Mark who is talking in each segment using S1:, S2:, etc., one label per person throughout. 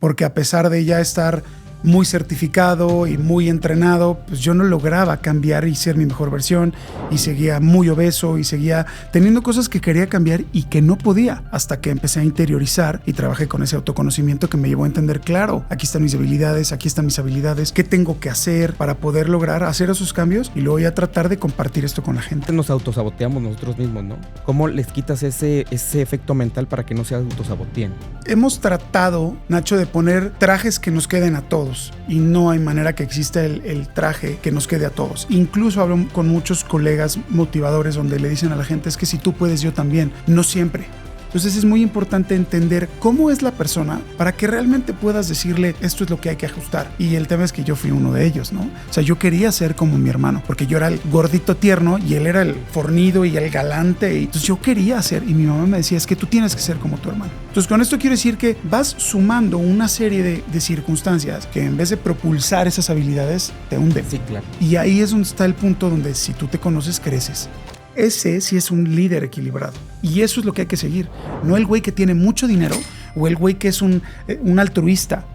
S1: porque a pesar de ya estar muy certificado y muy entrenado, pues yo no lograba cambiar y ser mi mejor versión, y seguía muy obeso y seguía teniendo cosas que quería cambiar y que no podía, hasta que empecé a interiorizar y trabajé con ese autoconocimiento que me llevó a entender, claro, aquí están mis debilidades, aquí están mis habilidades, qué tengo que hacer para poder lograr hacer esos cambios y luego ya tratar de compartir esto con la gente.
S2: Nos autosaboteamos nosotros mismos, ¿no? ¿Cómo les quitas ese efecto mental para que no se autosaboteen?
S1: Hemos tratado, Nacho, de poner trajes que nos queden a todos, y no hay manera que exista el traje que nos quede a todos. Incluso hablo con muchos colegas motivadores donde le dicen a la gente, es que si tú puedes, yo también. No siempre. Entonces es muy importante entender cómo es la persona para que realmente puedas decirle esto es lo que hay que ajustar. Y el tema es que yo fui uno de ellos, ¿no? O sea, yo quería ser como mi hermano, porque yo era el gordito tierno y él era el fornido y el galante. Y entonces yo quería ser, y mi mamá me decía, es que tú tienes que ser como tu hermano. Entonces con esto quiero decir que vas sumando una serie de circunstancias que en vez de propulsar esas habilidades, te hunden.
S2: Sí, claro.
S1: Y ahí es donde está el punto donde si tú te conoces, creces. Ese sí es un líder equilibrado. Y eso es lo que hay que seguir. No el güey que tiene mucho dinero o el güey que es un altruista.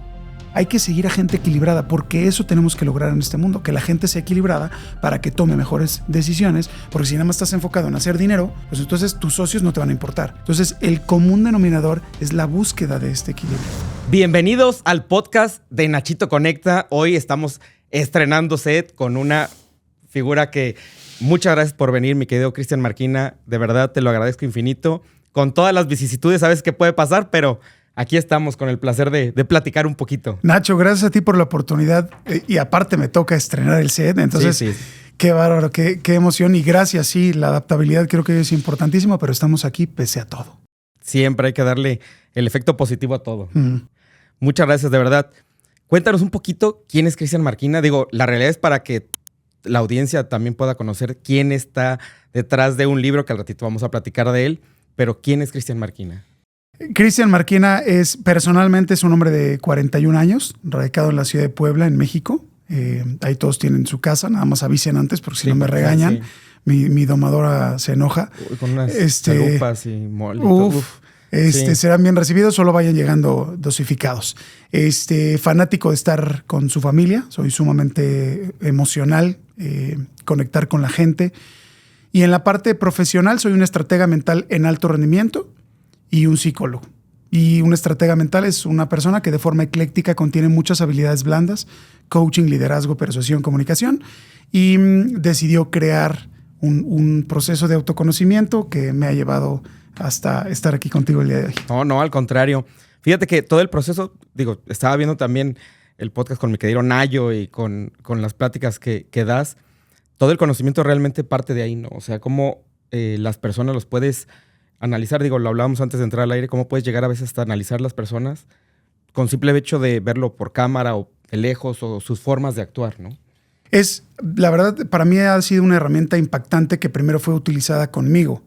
S1: Hay que seguir a gente equilibrada, porque eso tenemos que lograr en este mundo, que la gente sea equilibrada para que tome mejores decisiones, porque si nada más estás enfocado en hacer dinero, pues entonces tus socios no te van a importar. Entonces el común denominador es la búsqueda de este equilibrio.
S2: Bienvenidos al podcast de Nachito Conecta. Hoy estamos estrenando set con una figura que... Muchas gracias por venir, mi querido Cristian Marquina. De verdad, te lo agradezco infinito. Con todas las vicisitudes, sabes qué puede pasar, pero aquí estamos con el placer de platicar un poquito.
S1: Nacho, gracias a ti por la oportunidad. Y aparte me toca estrenar el set, entonces
S2: sí.
S1: Qué bárbaro, qué emoción. Y gracias, sí, la adaptabilidad creo que es importantísima, pero estamos aquí pese a todo.
S2: Siempre hay que darle el efecto positivo a todo. Muchas gracias, de verdad. Cuéntanos un poquito quién es Cristian Marquina. Digo, la realidad es para que la audiencia también pueda conocer quién está detrás de un libro, que al ratito vamos a platicar de él, pero ¿quién es Cristian Marquina?
S1: Cristian Marquina personalmente es un hombre de 41 años, radicado en la ciudad de Puebla, en México. Ahí todos tienen su casa, nada más avisen antes porque si no me regañan. Sí. Mi domadora se enoja.
S2: Uy, con unas chalupas y mole.
S1: Serán bien recibidos, solo vayan llegando dosificados. Fanático de estar con su familia, soy sumamente emocional, conectar con la gente. Y en la parte profesional soy un estratega mental en alto rendimiento y un psicólogo. Y un estratega mental es una persona que de forma ecléctica contiene muchas habilidades blandas, coaching, liderazgo, persuasión, comunicación, y decidió crear un proceso de autoconocimiento que me ha llevado hasta estar aquí contigo el día de hoy.
S2: No, al contrario. Fíjate que todo el proceso, estaba viendo también el podcast con mi querido Nayo y con las pláticas que das. Todo el conocimiento realmente parte de ahí, ¿no? O sea, cómo las personas los puedes analizar. Lo hablábamos antes de entrar al aire, cómo puedes llegar a veces hasta analizar las personas con simple hecho de verlo por cámara o de lejos o sus formas de actuar, ¿no?
S1: La verdad, para mí ha sido una herramienta impactante que primero fue utilizada conmigo,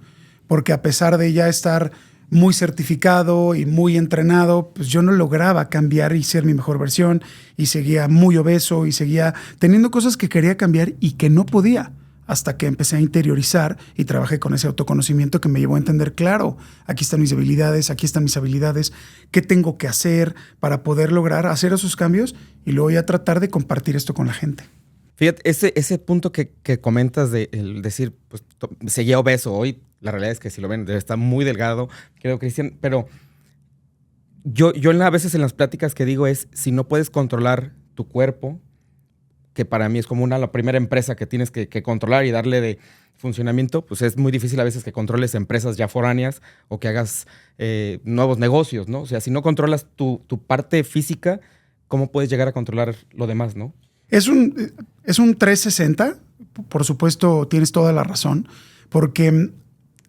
S1: porque a pesar de ya estar muy certificado y muy entrenado, pues yo no lograba cambiar y ser mi mejor versión, y seguía muy obeso y seguía teniendo cosas que quería cambiar y que no podía, hasta que empecé a interiorizar y trabajé con ese autoconocimiento que me llevó a entender, claro, aquí están mis debilidades, aquí están mis habilidades, qué tengo que hacer para poder lograr hacer esos cambios y luego ya tratar de compartir esto con la gente.
S2: Fíjate, ese punto que comentas de el decir, pues seguía obeso. Hoy la realidad es que si lo ven, está muy delgado, creo, Cristian, pero yo a veces en las pláticas que digo es, si no puedes controlar tu cuerpo, que para mí es como la primera empresa que tienes que controlar y darle de funcionamiento, pues es muy difícil a veces que controles empresas ya foráneas o que hagas nuevos negocios, ¿no? O sea, si no controlas tu parte física, ¿cómo puedes llegar a controlar lo demás, no?
S1: Es un 360, por supuesto tienes toda la razón, porque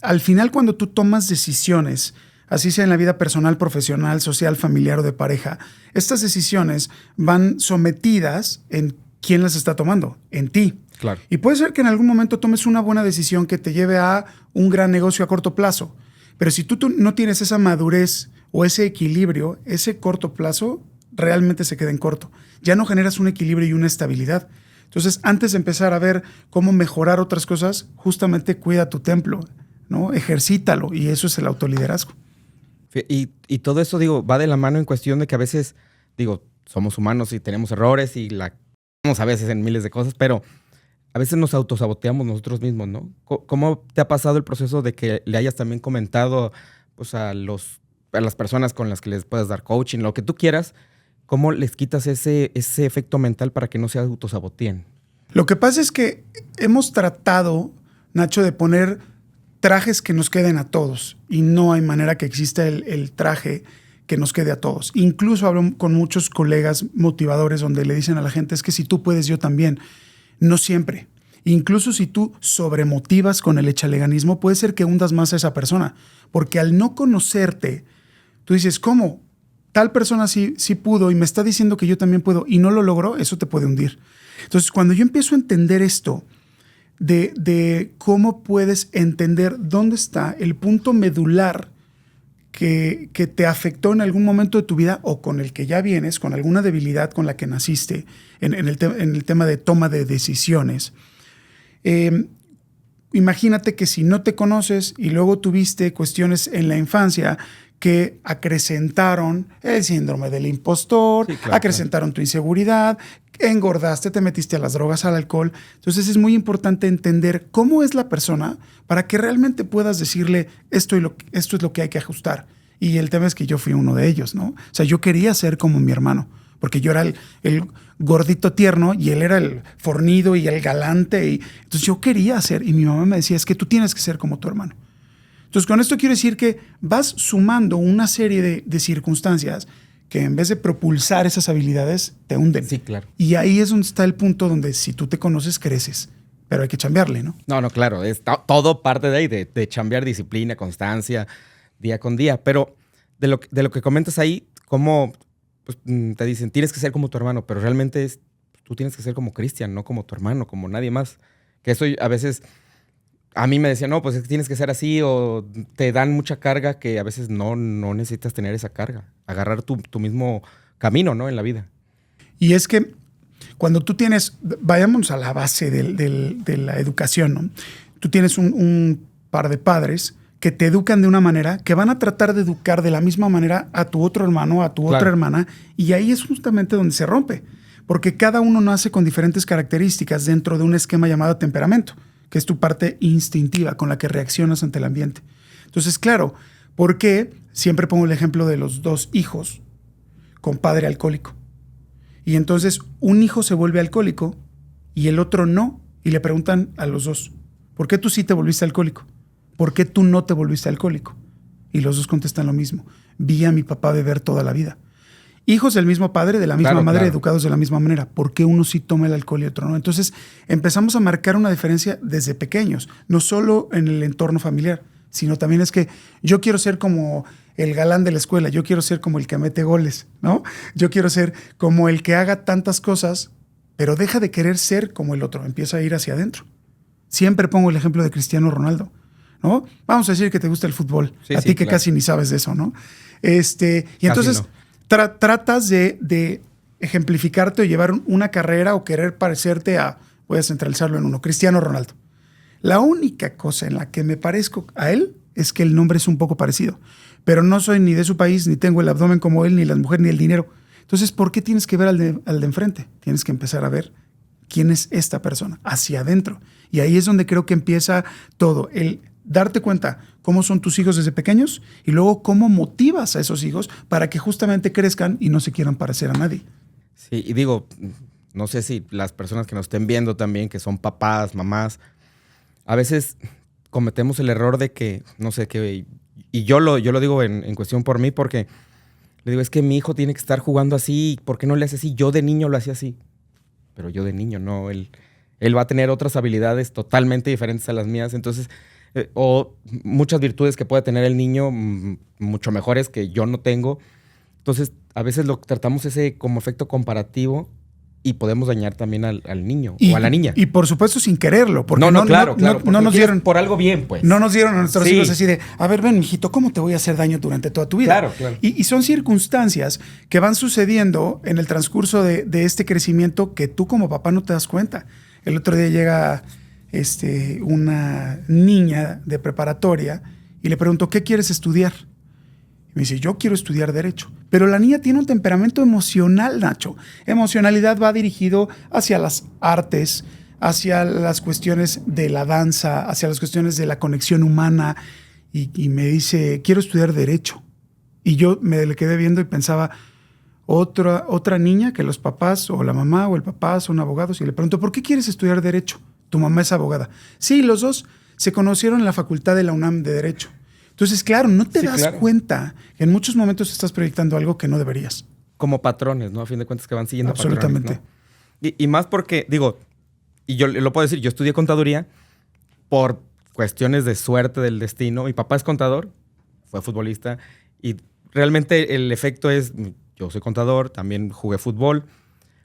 S1: al final cuando tú tomas decisiones, así sea en la vida personal, profesional, social, familiar o de pareja, estas decisiones van sometidas en quién las está tomando, en ti.
S2: Claro.
S1: Y puede ser que en algún momento tomes una buena decisión que te lleve a un gran negocio a corto plazo, pero si tú no tienes esa madurez o ese equilibrio, ese corto plazo realmente se queda en corto. Ya no generas un equilibrio y una estabilidad. Entonces, antes de empezar a ver cómo mejorar otras cosas, justamente cuida tu templo, ¿no? Ejercítalo, y eso es el autoliderazgo.
S2: Y todo eso, va de la mano en cuestión de que a veces digo, somos humanos y tenemos errores y la cagamos a veces en miles de cosas, pero a veces nos autosaboteamos nosotros mismos, ¿no? ¿Cómo te ha pasado el proceso de que le hayas también comentado pues, a las personas con las que les puedas dar coaching, lo que tú quieras? ¿Cómo les quitas ese efecto mental para que no se autosaboteen?
S1: Lo que pasa es que hemos tratado, Nacho, de poner trajes que nos queden a todos y no hay manera que exista el traje que nos quede a todos. Incluso hablo con muchos colegas motivadores donde le dicen a la gente, es que si tú puedes, yo también. No siempre. Incluso si tú sobremotivas con el echaleganismo, puede ser que hundas más a esa persona, porque al no conocerte, tú dices, ¿cómo? Tal persona sí pudo y me está diciendo que yo también puedo y no lo logró, eso te puede hundir. Entonces, cuando yo empiezo a entender esto, de cómo puedes entender dónde está el punto medular que te afectó en algún momento de tu vida o con el que ya vienes, con alguna debilidad con la que naciste en el tema de toma de decisiones. Imagínate que si no te conoces y luego tuviste cuestiones en la infancia que acrecentaron el síndrome del impostor, sí, claro, acrecentaron tu inseguridad, engordaste, te metiste a las drogas, al alcohol. Entonces es muy importante entender cómo es la persona para que realmente puedas decirle esto es lo que hay que ajustar. Y el tema es que yo fui uno de ellos, ¿no? O sea, yo quería ser como mi hermano, porque yo era el gordito tierno y él era el fornido y el galante. Entonces yo quería ser, y mi mamá me decía, es que tú tienes que ser como tu hermano. Entonces, con esto quiero decir que vas sumando una serie de circunstancias que en vez de propulsar esas habilidades, te hunden.
S2: Sí, claro.
S1: Y ahí es donde está el punto donde si tú te conoces, creces. Pero hay que chambearle, ¿no?
S2: No, claro. Es todo parte de ahí, de chambear disciplina, constancia, día con día. Pero de lo que comentas ahí, cómo pues, te dicen, tienes que ser como tu hermano, pero realmente tú tienes que ser como Cristian, no como tu hermano, como nadie más. Que eso a veces... A mí me decían, no, pues es que tienes que ser así, o te dan mucha carga que a veces no necesitas tener esa carga. Agarrar tu mismo camino, ¿no? En la vida.
S1: Y es que cuando tú tienes, vayamos a la base de la educación, ¿no? Tú tienes un par de padres que te educan de una manera, que van a tratar de educar de la misma manera a tu otro hermano, a tu otra hermana, y ahí es justamente donde se rompe. Porque cada uno nace con diferentes características dentro de un esquema llamado temperamento, que es tu parte instintiva con la que reaccionas ante el ambiente. Entonces, claro, ¿por qué? Siempre pongo el ejemplo de los dos hijos con padre alcohólico. Y entonces un hijo se vuelve alcohólico y el otro no. Y le preguntan a los dos, ¿por qué tú sí te volviste alcohólico? ¿Por qué tú no te volviste alcohólico? Y los dos contestan lo mismo. Vi a mi papá beber toda la vida. Hijos del mismo padre, de la misma madre, educados de la misma manera. ¿Por qué uno sí toma el alcohol y otro no? Entonces empezamos a marcar una diferencia desde pequeños, no solo en el entorno familiar, sino también es que yo quiero ser como el galán de la escuela, yo quiero ser como el que mete goles, ¿no? Yo quiero ser como el que haga tantas cosas, pero deja de querer ser como el otro, empieza a ir hacia adentro. Siempre pongo el ejemplo de Cristiano Ronaldo, ¿no? Vamos a decir que te gusta el fútbol, sí, a ti que casi ni sabes de eso, ¿no? Y entonces... No. Tratas de ejemplificarte o llevar una carrera o querer parecerte a, voy a centralizarlo en uno, Cristiano Ronaldo. La única cosa en la que me parezco a él es que el nombre es un poco parecido, pero no soy ni de su país, ni tengo el abdomen como él, ni las mujeres, ni el dinero. Entonces, ¿por qué tienes que ver al de enfrente? Tienes que empezar a ver quién es esta persona, hacia adentro. Y ahí es donde creo que empieza todo, el darte cuenta cómo son tus hijos desde pequeños y luego cómo motivas a esos hijos para que justamente crezcan y no se quieran parecer a nadie.
S2: Sí, y digo, no sé si las personas que nos estén viendo también, que son papás, mamás, a veces cometemos el error de que, no sé, y yo lo digo en cuestión por mí, porque le digo, es que mi hijo tiene que estar jugando así, ¿por qué no le hace así? Yo de niño lo hacía así, pero yo de niño no, él va a tener otras habilidades totalmente diferentes a las mías, entonces... o muchas virtudes que puede tener el niño mucho mejores que yo no tengo. Entonces, a veces lo tratamos ese como efecto comparativo y podemos dañar también al niño o a la niña.
S1: Y por supuesto sin quererlo. Porque
S2: claro.
S1: No nos dieron
S2: por algo bien, pues.
S1: No nos dieron a nuestros hijos así de, a ver, ven, mijito, ¿cómo te voy a hacer daño durante toda tu vida?
S2: Claro.
S1: Y son circunstancias que van sucediendo en el transcurso de este crecimiento que tú como papá no te das cuenta. El otro día llega... una niña de preparatoria y le pregunto, ¿qué quieres estudiar? Y me dice, yo quiero estudiar Derecho. Pero la niña tiene un temperamento emocional, Nacho. Emocionalidad va dirigido hacia las artes, hacia las cuestiones de la danza, hacia las cuestiones de la conexión humana. Y me dice, quiero estudiar Derecho. Y yo me le quedé viendo y pensaba, otra niña que los papás o la mamá o el papá son abogados. Y le pregunto, ¿por qué quieres estudiar Derecho? Tu mamá es abogada. Sí, los dos se conocieron en la facultad de la UNAM de Derecho. Entonces, claro, no te das cuenta que en muchos momentos estás proyectando algo que no deberías.
S2: Como patrones, ¿no? A fin de cuentas que van siguiendo
S1: absolutamente.
S2: Patrones, ¿no? Y más porque, digo, y yo lo puedo decir, yo estudié contaduría por cuestiones de suerte del destino. Mi papá es contador, fue futbolista, y realmente el efecto es, yo soy contador, también jugué fútbol,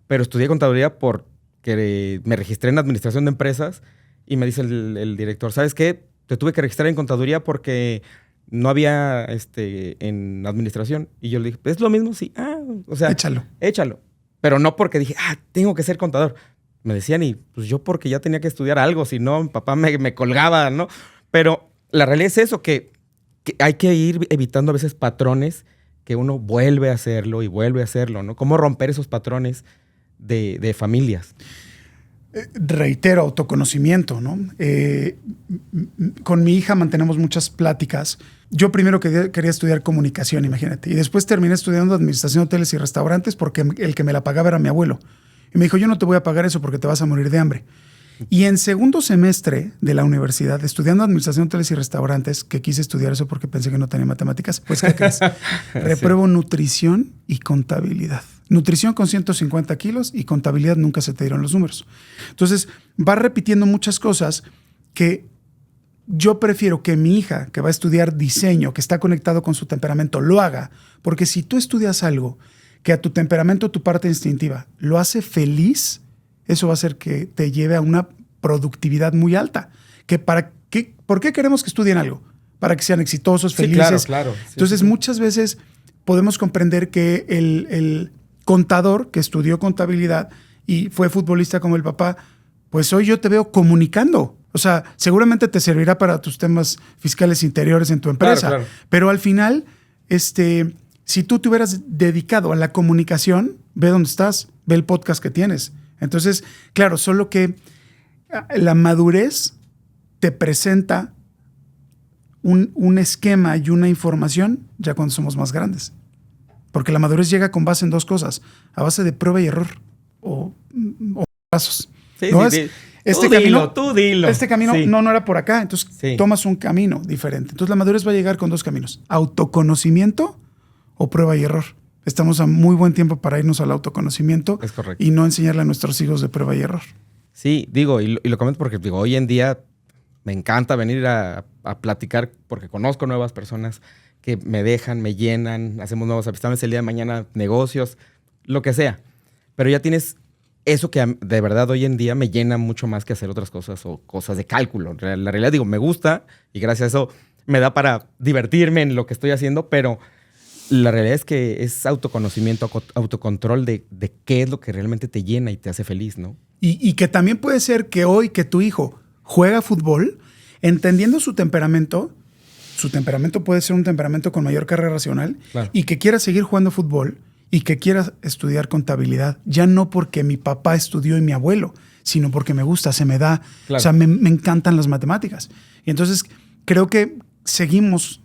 S2: pero estudié contaduría porque me registré en administración de empresas y me dice el director, ¿sabes qué? Te tuve que registrar en contaduría porque no había en administración. Y yo le dije, ¿es lo mismo? Sí. O sea, échalo. Pero no porque dije, tengo que ser contador. Me decían, y pues yo porque ya tenía que estudiar algo, si no, mi papá me colgaba, ¿no? Pero la realidad es eso, que hay que ir evitando a veces patrones que uno vuelve a hacerlo y vuelve a hacerlo, ¿no? ¿Cómo romper esos patrones de familias?
S1: Reitero, autoconocimiento, ¿no? Con mi hija mantenemos muchas pláticas. Yo primero quería estudiar comunicación, imagínate. Y después terminé estudiando administración de hoteles y restaurantes porque el que me la pagaba era mi abuelo. Y me dijo, yo no te voy a pagar eso porque te vas a morir de hambre. Y en segundo semestre de la universidad, estudiando administración de hoteles y restaurantes, que quise estudiar eso porque pensé que no tenía matemáticas, pues ¿qué crees? Repruebo nutrición y contabilidad. Nutrición con 150 kilos y contabilidad nunca se te dieron los números. Entonces, va repitiendo muchas cosas que yo prefiero que mi hija, que va a estudiar diseño, que está conectado con su temperamento, lo haga. Porque si tú estudias algo que a tu temperamento, tu parte instintiva, lo hace feliz, eso va a hacer que te lleve a una productividad muy alta. ¿Por qué queremos que estudien algo? Para que sean exitosos, felices.
S2: Sí, claro. Sí,
S1: entonces, muchas veces podemos comprender que el contador que estudió contabilidad y fue futbolista como el papá, pues hoy yo te veo comunicando. O sea, seguramente te servirá para tus temas fiscales interiores en tu empresa.
S2: Claro.
S1: Pero al final, si tú te hubieras dedicado a la comunicación, ve dónde estás, ve el podcast que tienes. Entonces, claro, solo que la madurez te presenta un esquema y una información ya cuando somos más grandes. Porque la madurez llega con base en dos cosas, a base de prueba y error o pasos.
S2: Sí,
S1: ¿no?
S2: sí. Tú dilo.
S1: Este camino
S2: sí.
S1: no era por acá, entonces tomas un camino diferente. Entonces la madurez va a llegar con dos caminos, autoconocimiento o prueba y error. Estamos a muy buen tiempo para irnos al autoconocimiento.
S2: Es correcto.
S1: Y no enseñarle a nuestros hijos de prueba y error.
S2: Sí, digo, y lo comento porque hoy en día me encanta venir a platicar porque conozco nuevas personas que me dejan, me llenan, hacemos nuevos avistamientos el día de mañana, negocios, lo que sea. Pero ya tienes eso que de verdad hoy en día me llena mucho más que hacer otras cosas o cosas de cálculo. La realidad, digo, me gusta y gracias a eso me da para divertirme en lo que estoy haciendo, pero la realidad es que es autoconocimiento, autocontrol de qué es lo que realmente te llena y te hace feliz, ¿no?
S1: Y que también puede ser que hoy que tu hijo juega fútbol, entendiendo su temperamento puede ser un temperamento con mayor carga racional, claro, y que quiera seguir jugando fútbol y que quiera estudiar contabilidad. Ya no porque mi papá estudió y mi abuelo, sino porque me gusta, se me da. Claro. O sea, me encantan las matemáticas. Y entonces creo que seguimos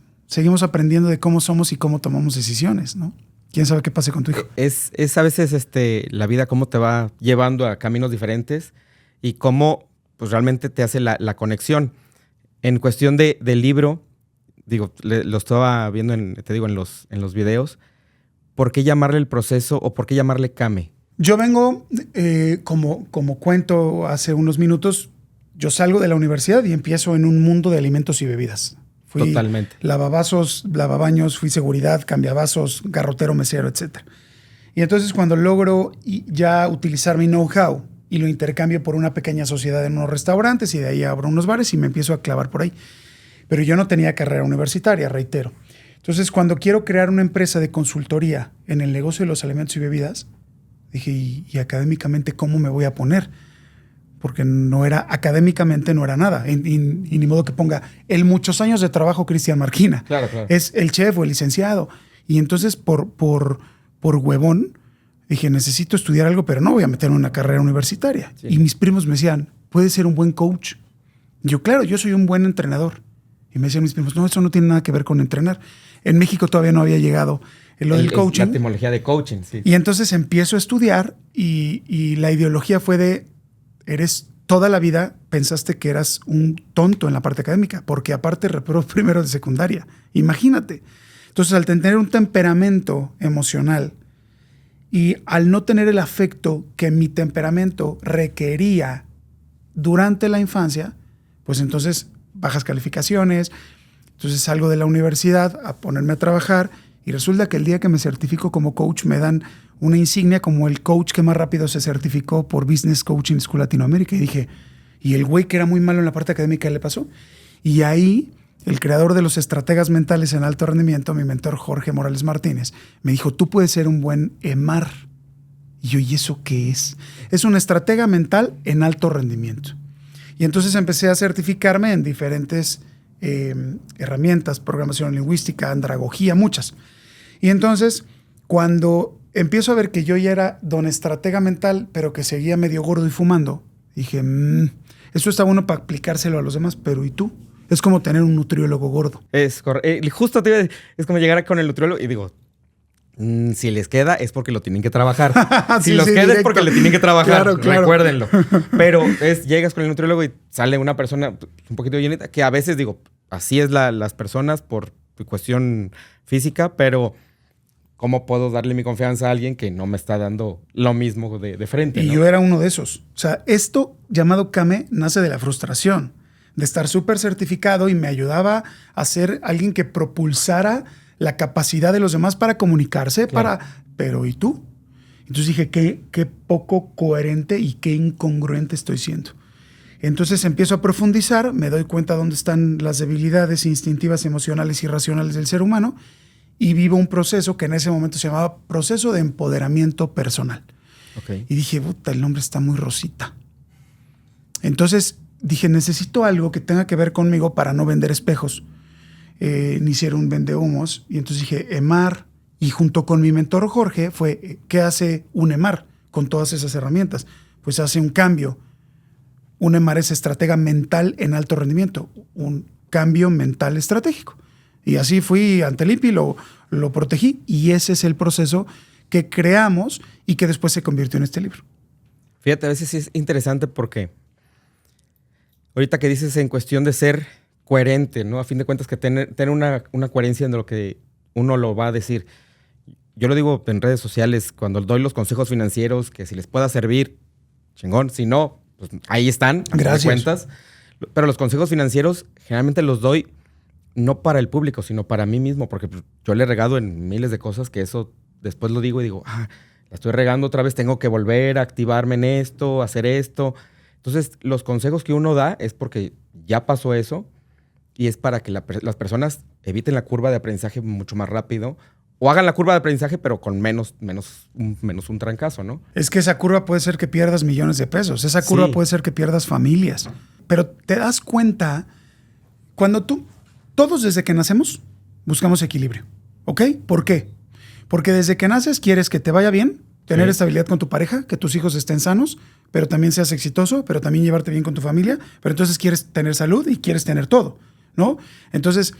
S1: aprendiendo de cómo somos y cómo tomamos decisiones, ¿no? ¿Quién sabe qué pase con tu hijo?
S2: Es a veces la vida cómo te va llevando a caminos diferentes y cómo pues, realmente te hace la conexión. En cuestión del libro, digo, lo estaba viendo en los videos, ¿por qué llamarle el proceso o por qué llamarle Kame?
S1: Yo vengo, como cuento hace unos minutos, yo salgo de la universidad y empiezo en un mundo de alimentos y bebidas. Fui
S2: totalmente
S1: lavavasos, lavabaños, fui seguridad, cambiavasos, garrotero, mesero, etc. Y entonces cuando logro ya utilizar mi know-how y lo intercambio por una pequeña sociedad en unos restaurantes y de ahí abro unos bares y me empiezo a clavar por ahí. Pero yo no tenía carrera universitaria, reitero. Entonces cuando quiero crear una empresa de consultoría en el negocio de los alimentos y bebidas, dije, ¿y académicamente cómo me voy a poner? Porque académicamente no era nada. Y ni modo que ponga el muchos años de trabajo Cristian Marquina.
S2: Claro.
S1: Es el chef o el licenciado. Y entonces por huevón dije, necesito estudiar algo, pero no voy a meterme en una carrera universitaria. Sí. Y mis primos me decían, puedes ser un buen coach. Y yo, claro, yo soy un buen entrenador. Y me decían mis primos, no, eso no tiene nada que ver con entrenar. En México todavía no había llegado lo del coaching.
S2: La etimología de coaching, sí.
S1: Y entonces empiezo a estudiar y la ideología fue de, toda la vida pensaste que eras un tonto en la parte académica, porque aparte reprobó primero de secundaria. Imagínate. Entonces, al tener un temperamento emocional y al no tener el afecto que mi temperamento requería durante la infancia, pues entonces bajas calificaciones. Entonces salgo de la universidad a ponerme a trabajar y resulta que el día que me certifico como coach me dan una insignia como el coach que más rápido se certificó por Business Coaching School Latinoamérica. Y dije, ¿y el güey que era muy malo en la parte académica le pasó? Y ahí el creador de los estrategas mentales en alto rendimiento, mi mentor Jorge Morales Martínez, me dijo, tú puedes ser un buen EMAR. Y yo, ¿y eso qué es? Es un estratega mental en alto rendimiento. Y entonces empecé a certificarme en diferentes herramientas, programación lingüística, andragogía, muchas. Y entonces, cuando empiezo a ver que yo ya era don estratega mental, pero que seguía medio gordo y fumando, dije, esto está bueno para aplicárselo a los demás, pero ¿y tú? Es como tener un nutriólogo gordo.
S2: Es correcto. Justo te iba a decir, es como llegar con el nutriólogo y digo, si les queda es porque lo tienen que trabajar. Si los queda es porque le tienen que trabajar. Claro. Recuérdenlo. Pero llegas con el nutriólogo y sale una persona un poquito llenita, que a veces digo, así es las personas por cuestión física, pero ¿cómo puedo darle mi confianza a alguien que no me está dando lo mismo de frente?
S1: Y
S2: ¿no?
S1: yo era uno de esos. O sea, esto llamado KAME nace de la frustración, de estar súper certificado y me ayudaba a ser alguien que propulsara la capacidad de los demás para comunicarse, claro. Pero ¿y tú? Entonces dije, qué poco coherente y qué incongruente estoy siendo. Entonces empiezo a profundizar, me doy cuenta dónde están las debilidades instintivas, emocionales y racionales del ser humano y vivo un proceso que en ese momento se llamaba proceso de empoderamiento personal.
S2: Okay.
S1: Y dije, puta, el nombre está muy rosita. Entonces dije, necesito algo que tenga que ver conmigo para no vender espejos. Ni ser un vendehumos. Y entonces dije, EMAR. Y junto con mi mentor Jorge fue, ¿qué hace un EMAR con todas esas herramientas? Pues hace un cambio. Un EMAR es estratega mental en alto rendimiento. Un cambio mental estratégico. Y así fui ante el INPI, lo protegí. Y ese es el proceso que creamos y que después se convirtió en este libro.
S2: Fíjate, a veces sí es interesante porque ahorita que dices en cuestión de ser coherente, ¿no? A fin de cuentas que tener una coherencia en lo que uno lo va a decir. Yo lo digo en redes sociales, cuando doy los consejos financieros, que si les pueda servir, chingón. Si no, pues ahí están, a fin de cuentas. Pero los consejos financieros generalmente los doy no para el público, sino para mí mismo, porque yo le he regado en miles de cosas que eso después lo digo y digo, la estoy regando otra vez, tengo que volver a activarme en esto, hacer esto. Entonces, los consejos que uno da es porque ya pasó eso. Y es para que las personas eviten la curva de aprendizaje mucho más rápido o hagan la curva de aprendizaje pero con menos un trancazo, ¿no?
S1: Es que esa curva puede ser que pierdas millones de pesos. Esa curva puede ser que pierdas familias. Pero te das cuenta cuando todos desde que nacemos buscamos equilibrio. ¿Ok? ¿Por qué? Porque desde que naces quieres que te vaya bien, tener estabilidad con tu pareja, que tus hijos estén sanos, pero también seas exitoso, pero también llevarte bien con tu familia, pero entonces quieres tener salud y quieres tener todo, ¿no? Entonces,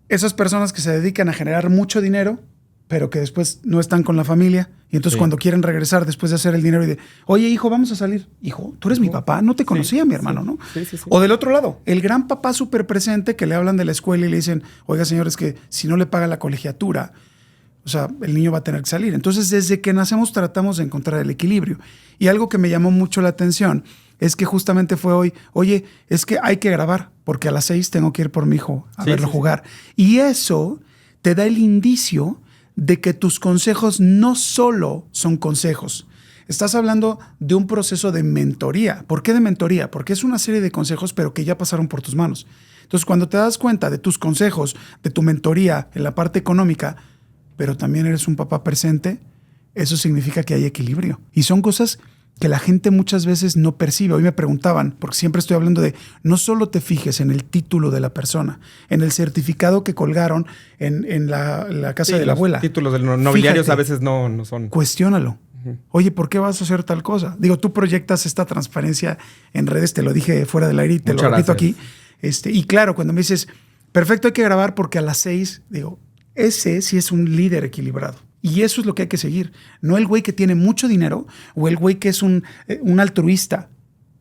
S1: esas personas que se dedican a generar mucho dinero, pero que después no están con la familia, y entonces cuando quieren regresar después de hacer el dinero y de, oye, hijo, vamos a salir. Hijo, tú eres mi papá, no te conocía mi hermano, ¿no?
S2: Sí.
S1: O del otro lado, el gran papá súper presente que le hablan de la escuela y le dicen, oiga, señores, que si no le paga la colegiatura, o sea, el niño va a tener que salir. Entonces, desde que nacemos tratamos de encontrar el equilibrio. Y algo que me llamó mucho la atención es que justamente fue hoy, oye, es que hay que grabar, porque a las 6 tengo que ir por mi hijo a verlo jugar. Y eso te da el indicio de que tus consejos no solo son consejos. Estás hablando de un proceso de mentoría. ¿Por qué de mentoría? Porque es una serie de consejos, pero que ya pasaron por tus manos. Entonces, cuando te das cuenta de tus consejos, de tu mentoría en la parte económica, pero también eres un papá presente, eso significa que hay equilibrio. Y son cosas que la gente muchas veces no percibe. Hoy me preguntaban, porque siempre estoy hablando de no solo te fijes en el título de la persona, en el certificado que colgaron en la casa de la abuela.
S2: Los títulos de los nobiliarios a veces no son.
S1: Cuestiónalo. Oye, ¿por qué vas a hacer tal cosa? Digo, tú proyectas esta transparencia en redes, te lo dije fuera del aire y te lo repito aquí. Y claro, cuando me dices, perfecto, hay que grabar porque a las 6, digo, ese sí es un líder equilibrado. Y eso es lo que hay que seguir. No el güey que tiene mucho dinero o el güey que es un altruista.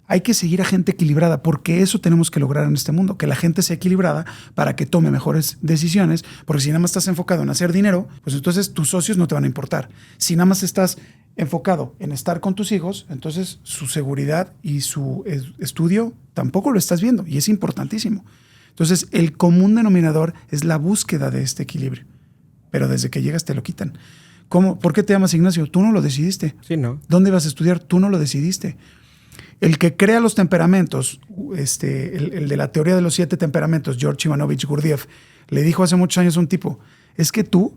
S1: Hay que seguir a gente equilibrada porque eso tenemos que lograr en este mundo, que la gente sea equilibrada para que tome mejores decisiones, porque si nada más estás enfocado en hacer dinero, pues entonces tus socios no te van a importar. Si nada más estás enfocado en estar con tus hijos, entonces su seguridad y su estudio tampoco lo estás viendo y es importantísimo. Entonces el común denominador es la búsqueda de este equilibrio, pero desde que llegas te lo quitan. ¿Cómo? ¿Por qué te llamas Ignacio? Tú no lo decidiste.
S2: Sí, ¿no?
S1: ¿Dónde vas a estudiar? Tú no lo decidiste. El que crea los temperamentos, el de la teoría de los 7 temperamentos, George Ivanovich Gurdjieff, le dijo hace muchos años a un tipo, es que tú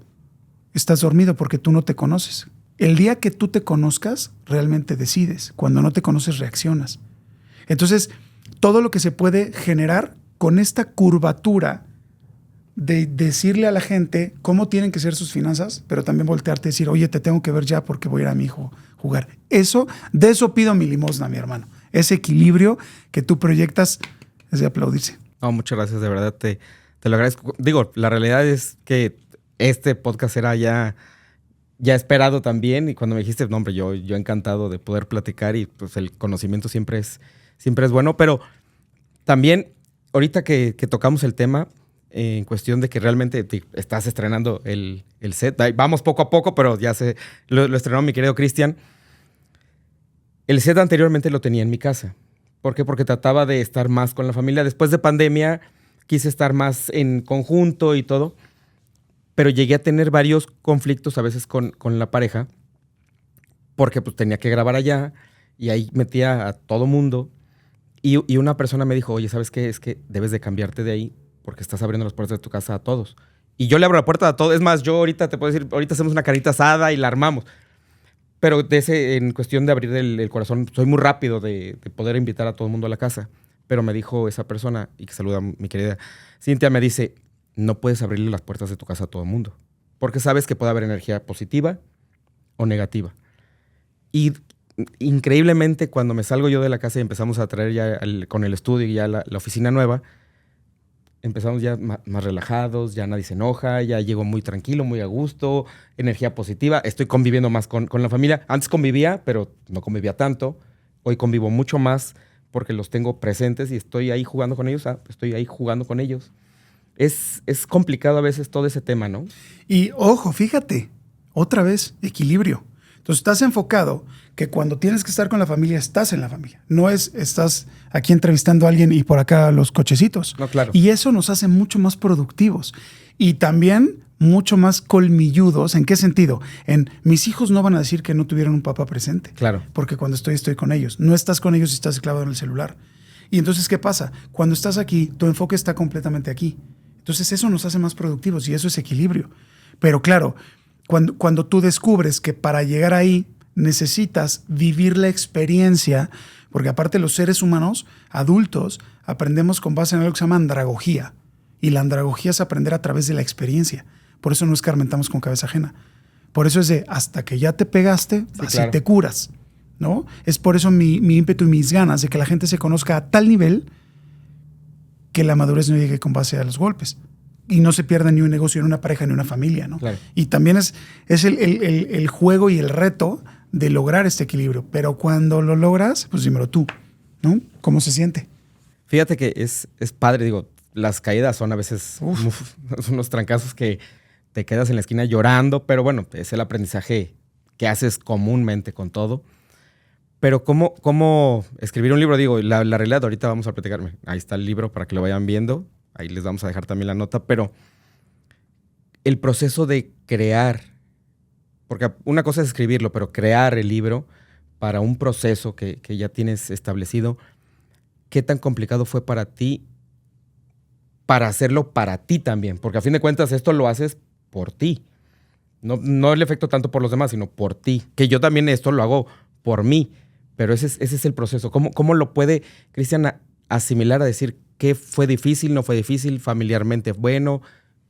S1: estás dormido porque tú no te conoces. El día que tú te conozcas, realmente decides. Cuando no te conoces, reaccionas. Entonces, todo lo que se puede generar con esta curvatura de decirle a la gente cómo tienen que ser sus finanzas, pero también voltearte y decir, oye, te tengo que ver ya porque voy a ir a mi hijo jugar. De eso pido mi limosna, mi hermano. Ese equilibrio que tú proyectas es de aplaudirse.
S2: No, muchas gracias, de verdad te lo agradezco. Digo, la realidad es que este podcast era ya esperado también, y cuando me dijiste, no, hombre, yo encantado de poder platicar, y pues el conocimiento siempre es bueno, pero también ahorita que tocamos el tema, en cuestión de que realmente estás estrenando el set. Vamos poco a poco, pero ya lo estrenó mi querido Cristian. El set anteriormente lo tenía en mi casa. ¿Por qué? Porque trataba de estar más con la familia. Después de pandemia quise estar más en conjunto y todo, pero llegué a tener varios conflictos a veces con la pareja, porque pues tenía que grabar allá y ahí metía a todo mundo. Y una persona me dijo, oye, ¿sabes qué? Es que debes de cambiarte de ahí, porque estás abriendo las puertas de tu casa a todos. Y yo le abro la puerta a todos. Es más, yo ahorita te puedo decir, ahorita hacemos una carnita asada y la armamos. Pero en cuestión de abrir el corazón, soy muy rápido de poder invitar a todo el mundo a la casa. Pero me dijo esa persona, y que saluda a mi querida Cintia, me dice, no puedes abrirle las puertas de tu casa a todo el mundo, porque sabes que puede haber energía positiva o negativa. Y increíblemente, cuando me salgo yo de la casa y empezamos a traer ya con el estudio y ya la oficina nueva, empezamos ya más relajados, ya nadie se enoja, ya llego muy tranquilo, muy a gusto, energía positiva. Estoy conviviendo más con la familia. Antes convivía, pero no convivía tanto. Hoy convivo mucho más porque los tengo presentes y estoy ahí jugando con ellos. Estoy ahí jugando con ellos. Es complicado a veces todo ese tema, ¿no?
S1: Y ojo, fíjate, otra vez, equilibrio. Entonces estás enfocado que cuando tienes que estar con la familia, estás en la familia. No estás aquí entrevistando a alguien y por acá los cochecitos.
S2: No, claro.
S1: Y eso nos hace mucho más productivos. Y también mucho más colmilludos. ¿En qué sentido? Mis hijos no van a decir que no tuvieron un papá presente.
S2: Claro.
S1: Porque cuando estoy con ellos. No estás con ellos y estás clavado en el celular. Y entonces, ¿qué pasa? Cuando estás aquí, tu enfoque está completamente aquí. Entonces eso nos hace más productivos y eso es equilibrio. Pero claro, cuando tú descubres que para llegar ahí necesitas vivir la experiencia, porque aparte los seres humanos adultos aprendemos con base en algo que se llama andragogía. Y la andragogía es aprender a través de la experiencia. Por eso no escarmentamos con cabeza ajena. Por eso es de hasta que ya te pegaste,
S2: sí,
S1: así
S2: claro.
S1: te curas, ¿no? Es por eso mi ímpetu y mis ganas de que la gente se conozca a tal nivel que la madurez no llegue con base a los golpes. Y no se pierda ni un negocio, ni una pareja, ni una familia, ¿no?
S2: Claro.
S1: Y también es el juego y el reto de lograr este equilibrio. Pero cuando lo logras, pues dímelo tú, ¿no? ¿Cómo se siente?
S2: Fíjate que es padre, digo, las caídas son a veces son unos trancazos que te quedas en la esquina llorando, pero bueno, es el aprendizaje que haces comúnmente con todo. Pero ¿cómo escribir un libro? Digo, la realidad, ahorita vamos a platicarme. Ahí está el libro para que lo vayan viendo. Ahí les vamos a dejar también la nota. Pero el proceso de crear, porque una cosa es escribirlo, pero crear el libro para un proceso que ya tienes establecido, ¿qué tan complicado fue para ti para hacerlo para ti también? Porque a fin de cuentas esto lo haces por ti. No el efecto tanto por los demás, sino por ti. Que yo también esto lo hago por mí. Pero ese es el proceso. ¿Cómo lo puede Cristian asimilar a decir qué fue difícil, no fue difícil, familiarmente bueno?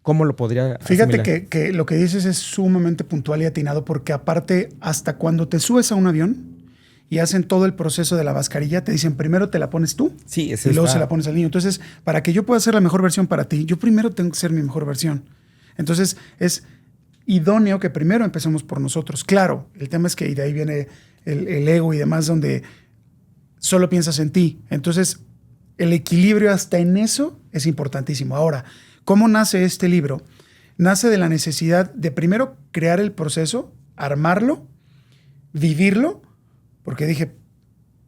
S2: ¿Cómo lo podría asimilar?
S1: Fíjate que lo que dices es sumamente puntual y atinado, porque aparte, hasta cuando te subes a un avión y hacen todo el proceso de la mascarilla, te dicen primero te la pones tú
S2: sí,
S1: y luego se la pones al niño. Entonces, para que yo pueda ser la mejor versión para ti, yo primero tengo que ser mi mejor versión. Entonces, es idóneo que primero empecemos por nosotros. Claro, el tema es que de ahí viene el ego y demás, donde solo piensas en ti. Entonces, el equilibrio hasta en eso es importantísimo. Ahora, ¿cómo nace este libro? Nace de la necesidad de primero crear el proceso, armarlo, vivirlo, porque dije,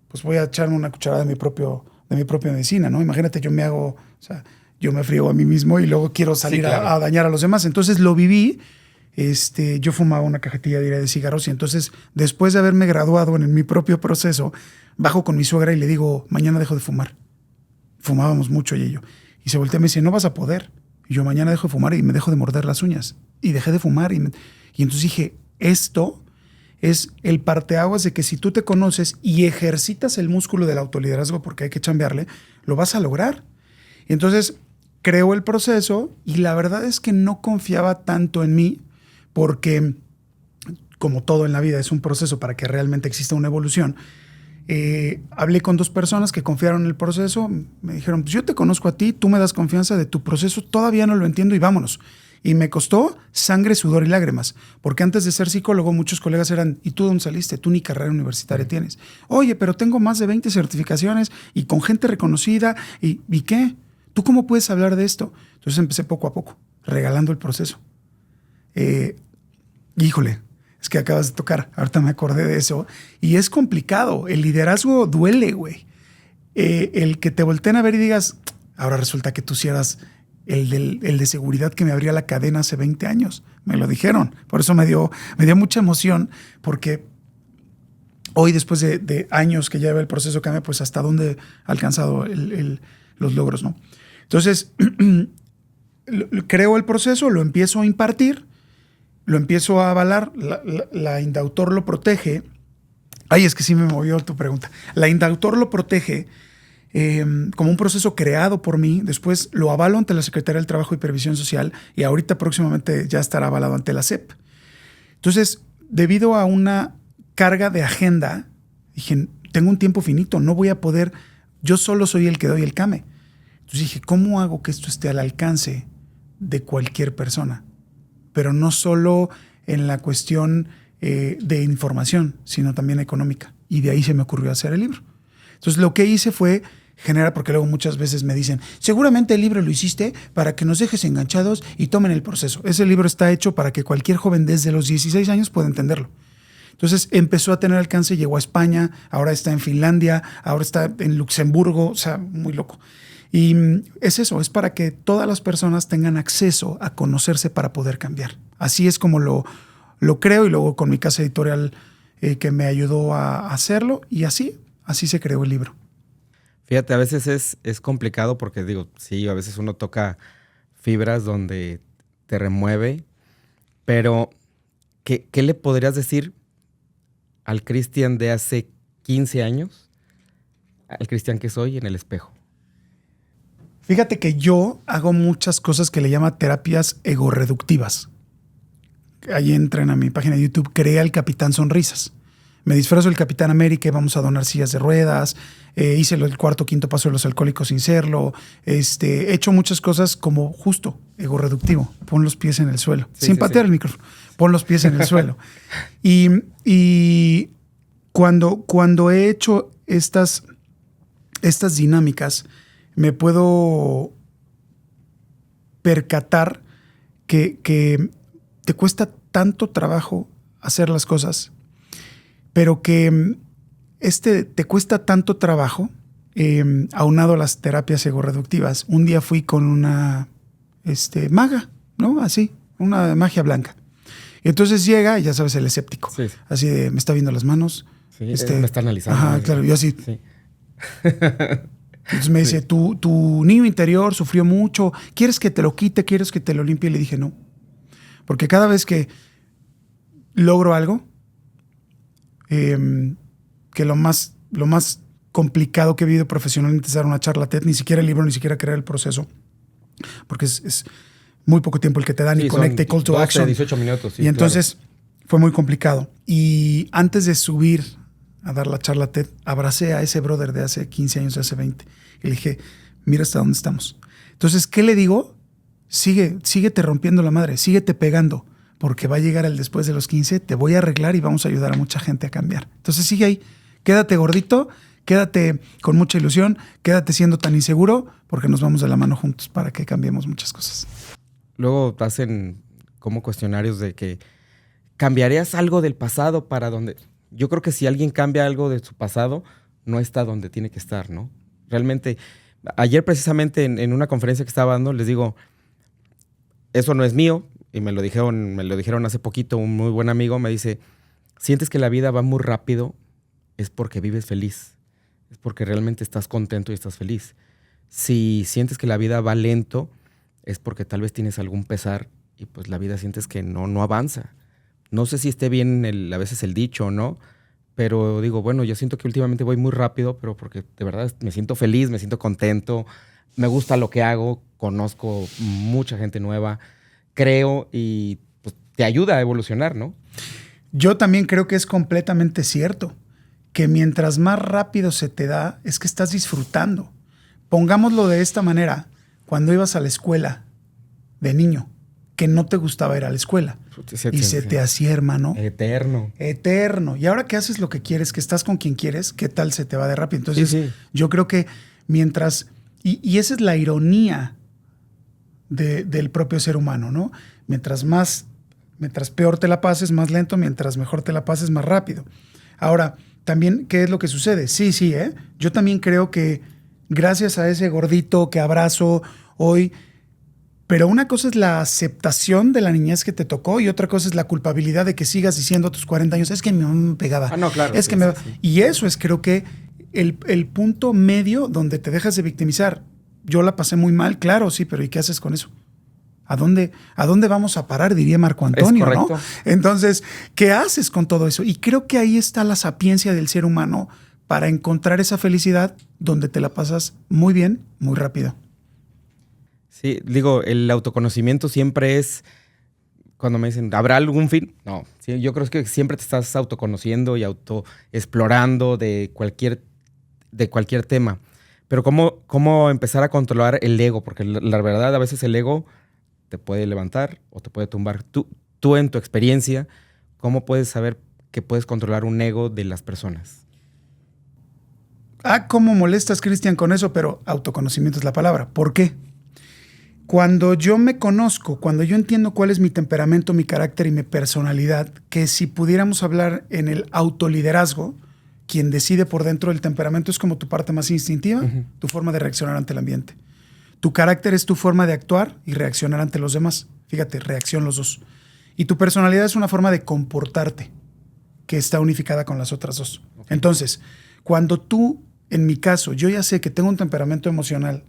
S1: pues voy a echarme una cucharada de mi propia medicina, ¿no? Imagínate, yo me friego a mí mismo y luego quiero salir a dañar a los demás. Entonces lo viví. Yo fumaba una cajetilla diaria de cigarros y entonces, después de haberme graduado en mi propio proceso, bajo con mi suegra y le digo, mañana dejo de fumar. Fumábamos mucho ella y yo. Y se voltea y me dice, no vas a poder. Y yo, mañana dejo de fumar y me dejo de morder las uñas. Y dejé de fumar. Y entonces dije, esto es el parteaguas de que si tú te conoces y ejercitas el músculo del autoliderazgo, porque hay que chambearle, lo vas a lograr. Y entonces creo el proceso y la verdad es que no confiaba tanto en mí, porque como todo en la vida es un proceso para que realmente exista una evolución. Hablé con 2 personas que confiaron en el proceso, me dijeron, pues yo te conozco a ti, tú me das confianza de tu proceso, todavía no lo entiendo y vámonos. Y me costó sangre, sudor y lágrimas, porque antes de ser psicólogo muchos colegas eran, ¿y tú dónde saliste? Tú ni carrera universitaria tienes. Oye, pero tengo más de 20 certificaciones y con gente reconocida, ¿y qué? ¿Tú cómo puedes hablar de esto? Entonces empecé poco a poco, regalando el proceso. Híjole, es que acabas de tocar, ahorita me acordé de eso, y es complicado, el liderazgo duele, güey. El que te volteen a ver y digas, ahora resulta que tú sí eras el de seguridad que me abría la cadena hace 20 años, me lo dijeron, por eso me dio mucha emoción, porque hoy después de años que lleva el proceso cambia, pues hasta dónde ha alcanzado los logros, ¿no? Entonces, creo el proceso, lo empiezo a impartir, lo empiezo a avalar, la Indautor lo protege. Ay, es que sí me movió tu pregunta. La Indautor lo protege como un proceso creado por mí. Después lo avalo ante la Secretaría del Trabajo y Previsión Social y ahorita próximamente ya estará avalado ante la SEP. Entonces, debido a una carga de agenda, dije, tengo un tiempo finito, no voy a poder, yo solo soy el que doy el CAME. Entonces dije, ¿cómo hago que esto esté al alcance de cualquier persona? Pero no solo en la cuestión de información, sino también económica. Y de ahí se me ocurrió hacer el libro. Entonces lo que hice fue generar, porque luego muchas veces me dicen, seguramente el libro lo hiciste para que nos dejes enganchados y tomen el proceso. Ese libro está hecho para que cualquier joven desde los 16 años pueda entenderlo. Entonces empezó a tener alcance, llegó a España, ahora está en Finlandia, ahora está en Luxemburgo, o sea, muy loco. Y es eso, es para que todas las personas tengan acceso a conocerse para poder cambiar. Así es como lo creo, y luego con mi casa editorial que me ayudó a hacerlo, y así se creó el libro.
S2: Fíjate, a veces es complicado porque digo, sí, a veces uno toca fibras donde te remueve, pero ¿qué le podrías decir al Cristian de hace 15 años, al Cristian que soy en el espejo?
S1: Fíjate que yo hago muchas cosas que le llaman terapias egorreductivas. Ahí entran a mi página de YouTube, Crea el Capitán Sonrisas. Me disfrazo del Capitán América y vamos a donar sillas de ruedas. Hice el 4º, 5º paso de los alcohólicos sin serlo. He hecho muchas cosas como justo, egorreductivo. Pon los pies en el suelo. Sin patear el micrófono. Pon los pies en el suelo. Y cuando he hecho estas dinámicas, me puedo percatar que te cuesta tanto trabajo hacer las cosas, pero que te cuesta tanto trabajo, aunado a las terapias egorreductivas. Un día fui con una maga, ¿no? Así, una magia blanca. Y entonces llega, y ya sabes, el escéptico. Sí. Así de, me está viendo las manos.
S2: Sí, me está analizando.
S1: Ajá, claro, yo así.
S2: Sí.
S1: Entonces me dice, tu niño interior sufrió mucho, ¿quieres que te lo quite? ¿Quieres que te lo limpie? Y le dije, no. Porque cada vez que logro algo, que lo más complicado que he vivido profesionalmente es dar una charla TED, ni siquiera el libro, ni siquiera crear el proceso, porque es muy poco tiempo el que te dan, y conecta y call to
S2: 12,
S1: action.
S2: 18 minutos. Sí,
S1: y entonces fue muy complicado. Y antes de subir a dar la charla TED, abracé a ese brother de hace 15 años, de hace 20. Y le dije, mira hasta dónde estamos. Entonces, ¿qué le digo? Síguete rompiendo la madre, síguete pegando, porque va a llegar el después de los 15, te voy a arreglar y vamos a ayudar a mucha gente a cambiar. Entonces sigue ahí, quédate gordito, quédate con mucha ilusión, quédate siendo tan inseguro, porque nos vamos de la mano juntos para que cambiemos muchas cosas.
S2: Luego hacen como cuestionarios de que ¿cambiarías algo del pasado para donde? Yo creo que si alguien cambia algo de su pasado, no está donde tiene que estar, ¿no? Realmente, ayer precisamente en una conferencia que estaba dando, les digo, eso no es mío, y me lo dijeron hace poquito, un muy buen amigo me dice, sientes que la vida va muy rápido, es porque vives feliz, es porque realmente estás contento y estás feliz. Si sientes que la vida va lento, es porque tal vez tienes algún pesar y pues la vida sientes que no avanza. No sé si esté bien a veces el dicho o no, pero digo, bueno, yo siento que últimamente voy muy rápido, pero porque de verdad me siento feliz, me siento contento, me gusta lo que hago, conozco mucha gente nueva, creo y pues, te ayuda a evolucionar, ¿no?
S1: Yo también creo que es completamente cierto, que mientras más rápido se te da, es que estás disfrutando. Pongámoslo de esta manera, cuando ibas a la escuela de niño, que no te gustaba ir a la escuela, y se te hacía, hermano, eterno. Y ahora que haces lo que quieres, que estás con quien quieres, ¿qué tal se te va de rápido? Entonces, yo creo que mientras... Y esa es la ironía del propio ser humano, ¿no? Mientras peor te la pases, más lento; mientras mejor te la pases, más rápido. Ahora, también, ¿qué es lo que sucede? Sí, yo también creo que gracias a ese gordito que abrazo hoy, pero una cosa es la aceptación de la niñez que te tocó y otra cosa es la culpabilidad de que sigas diciendo a tus 40 años, es que mi mamá me pegaba.
S2: No, claro.
S1: Es que Y eso es, creo que, el punto medio donde te dejas de victimizar. Yo la pasé muy mal, claro, sí, pero ¿y qué haces con eso? ¿A dónde vamos a parar? Diría Marco Antonio, ¿no? Entonces, ¿qué haces con todo eso? Y creo que ahí está la sapiencia del ser humano para encontrar esa felicidad donde te la pasas muy bien, muy rápido.
S2: Sí, digo, el autoconocimiento siempre es, cuando me dicen, ¿habrá algún fin? No, sí, yo creo que siempre te estás autoconociendo y autoexplorando de cualquier tema. Pero ¿cómo empezar a controlar el ego? Porque la verdad, a veces el ego te puede levantar o te puede tumbar. Tú en tu experiencia, ¿cómo puedes saber que puedes controlar un ego de las personas?
S1: ¿Cómo molestas, Cristian, con eso? Pero autoconocimiento es la palabra. ¿Por qué? Cuando yo me conozco, cuando yo entiendo cuál es mi temperamento, mi carácter y mi personalidad, que si pudiéramos hablar en el autoliderazgo, quien decide por dentro del temperamento es como tu parte más instintiva, tu forma de reaccionar ante el ambiente. Tu carácter es tu forma de actuar y reaccionar ante los demás. Fíjate, reacción los dos. Y tu personalidad es una forma de comportarte que está unificada con las otras dos. Okay. Entonces, cuando tú, en mi caso, yo ya sé que tengo un temperamento emocional,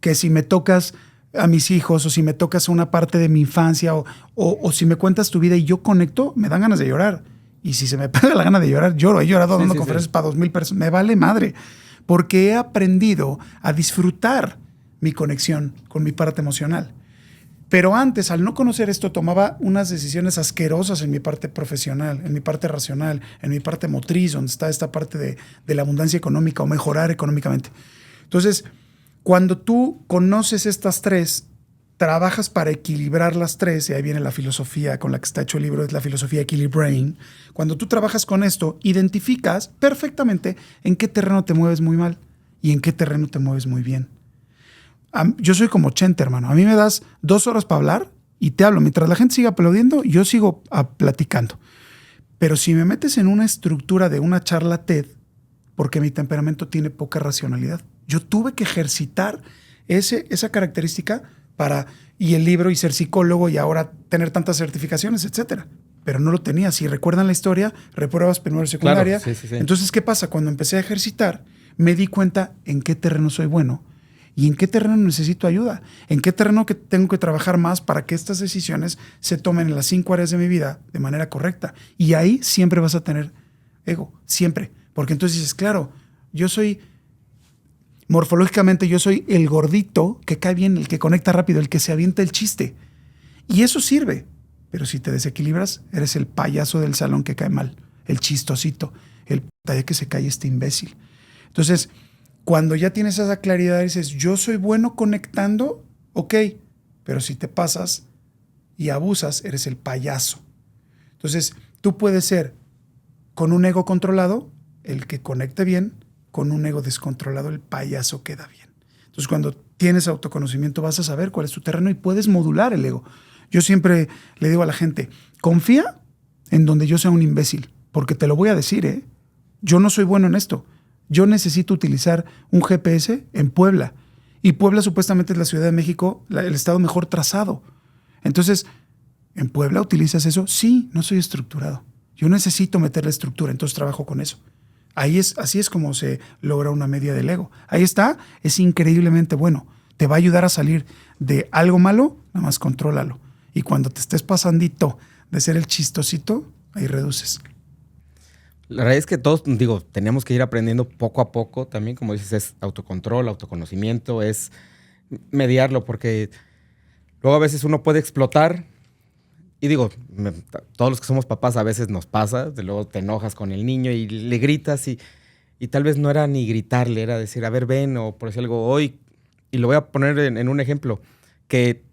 S1: que si me tocas a mis hijos o si me tocas una parte de mi infancia o si me cuentas tu vida y yo conecto, me dan ganas de llorar. Y si se me pega la gana de llorar, lloro. He llorado dando conferencias para 2,000 personas. Me vale madre. Porque he aprendido a disfrutar mi conexión con mi parte emocional. Pero antes, al no conocer esto, tomaba unas decisiones asquerosas en mi parte profesional, en mi parte racional, en mi parte motriz, donde está esta parte de la abundancia económica o mejorar económicamente. Entonces, cuando tú conoces estas tres, trabajas para equilibrar las tres, y ahí viene la filosofía con la que está hecho el libro, es la filosofía Equilibrain. Cuando tú trabajas con esto, identificas perfectamente en qué terreno te mueves muy mal y en qué terreno te mueves muy bien. Yo soy como Chente, hermano. A mí me das 2 horas para hablar y te hablo. Mientras la gente siga aplaudiendo, yo sigo platicando. Pero si me metes en una estructura de una charla TED, porque mi temperamento tiene poca racionalidad, yo tuve que ejercitar esa característica y el libro y ser psicólogo y ahora tener tantas certificaciones, etcétera. Pero no lo tenía. Si recuerdan la historia, repruebas primero y secundaria.
S2: Claro, sí.
S1: Entonces, ¿qué pasa? Cuando empecé a ejercitar, me di cuenta en qué terreno soy bueno y en qué terreno necesito ayuda, en qué terreno que tengo que trabajar más para que estas decisiones se tomen en las 5 áreas de mi vida de manera correcta. Y ahí siempre vas a tener ego, siempre. Porque entonces dices, claro, morfológicamente yo soy el gordito que cae bien, el que conecta rápido, el que se avienta el chiste. Y eso sirve. Pero si te desequilibras, eres el payaso del salón que cae mal, el chistosito, el de que se cae este imbécil. Entonces, cuando ya tienes esa claridad, dices, yo soy bueno conectando, ok, pero si te pasas y abusas, eres el payaso. Entonces, tú puedes ser con un ego controlado, el que conecte bien, con un ego descontrolado, el payaso queda bien. Entonces, cuando tienes autoconocimiento, vas a saber cuál es tu terreno y puedes modular el ego. Yo siempre le digo a la gente, confía en donde yo sea un imbécil, porque te lo voy a decir, ¿eh? Yo no soy bueno en esto. Yo necesito utilizar un GPS en Puebla. Y Puebla supuestamente es la Ciudad de México, el estado mejor trazado. Entonces, ¿en Puebla utilizas eso? Sí, no soy estructurado. Yo necesito meterle estructura, entonces trabajo con eso. Así es como se logra una media del ego. Ahí está, es increíblemente bueno. Te va a ayudar a salir de algo malo, nada más contrólalo. Y cuando te estés pasandito de ser el chistosito, ahí reduces.
S2: La verdad es que todos, tenemos que ir aprendiendo poco a poco también, como dices, es autocontrol, autoconocimiento, es mediarlo, porque luego a veces uno puede explotar. Y todos los que somos papás a veces nos pasa, luego te enojas con el niño y le gritas y tal vez no era ni gritarle, era decir, a ver, ven, o por decir algo hoy. Y lo voy a poner en un ejemplo, que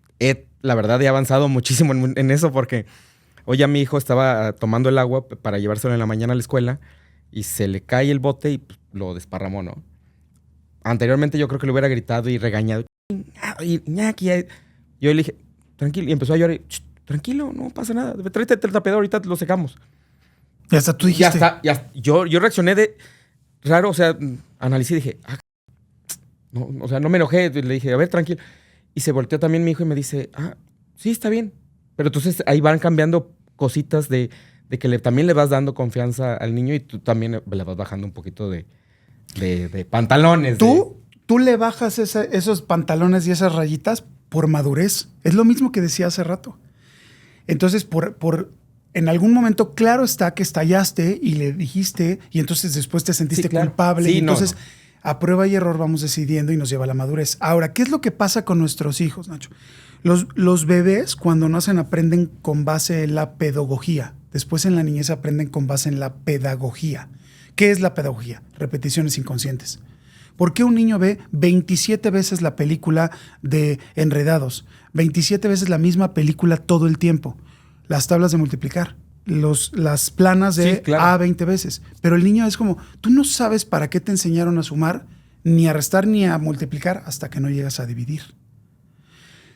S2: la verdad he avanzado muchísimo en eso, porque hoy ya mi hijo estaba tomando el agua para llevárselo en la mañana a la escuela y se le cae el bote y pues, lo desparramó, ¿no? Anteriormente yo creo que le hubiera gritado y regañado. Y yo le dije, tranquilo, y empezó a llorar. Tranquilo, no pasa nada. Tráete el trapeador, ahorita lo secamos.
S1: Y hasta tú dijiste.
S2: Ya está. Yo reaccioné de raro, o sea, analicé y dije, no, o sea, no me enojé. Le dije, a ver, tranquilo. Y se volteó también mi hijo y me dice, sí, está bien. Pero entonces ahí van cambiando cositas de que también le vas dando confianza al niño y tú también le vas bajando un poquito de pantalones.
S1: Tú le bajas esos pantalones y esas rayitas por madurez. Es lo mismo que decía hace rato. Entonces, en algún momento, claro está que estallaste y le dijiste, y entonces después te sentiste culpable.
S2: Sí,
S1: y entonces, a prueba y error vamos decidiendo y nos lleva a la madurez. Ahora, ¿qué es lo que pasa con nuestros hijos, Nacho? Los bebés, cuando nacen, aprenden con base en la pedagogía. Después, en la niñez, aprenden con base en la pedagogía. ¿Qué es la pedagogía? Repeticiones inconscientes. ¿Por qué un niño ve 27 veces la película de Enredados? 27 veces la misma película todo el tiempo. Las tablas de multiplicar, las planas de A 20 veces. Pero el niño es como, tú no sabes para qué te enseñaron a sumar, ni a restar, ni a multiplicar hasta que no llegas a dividir.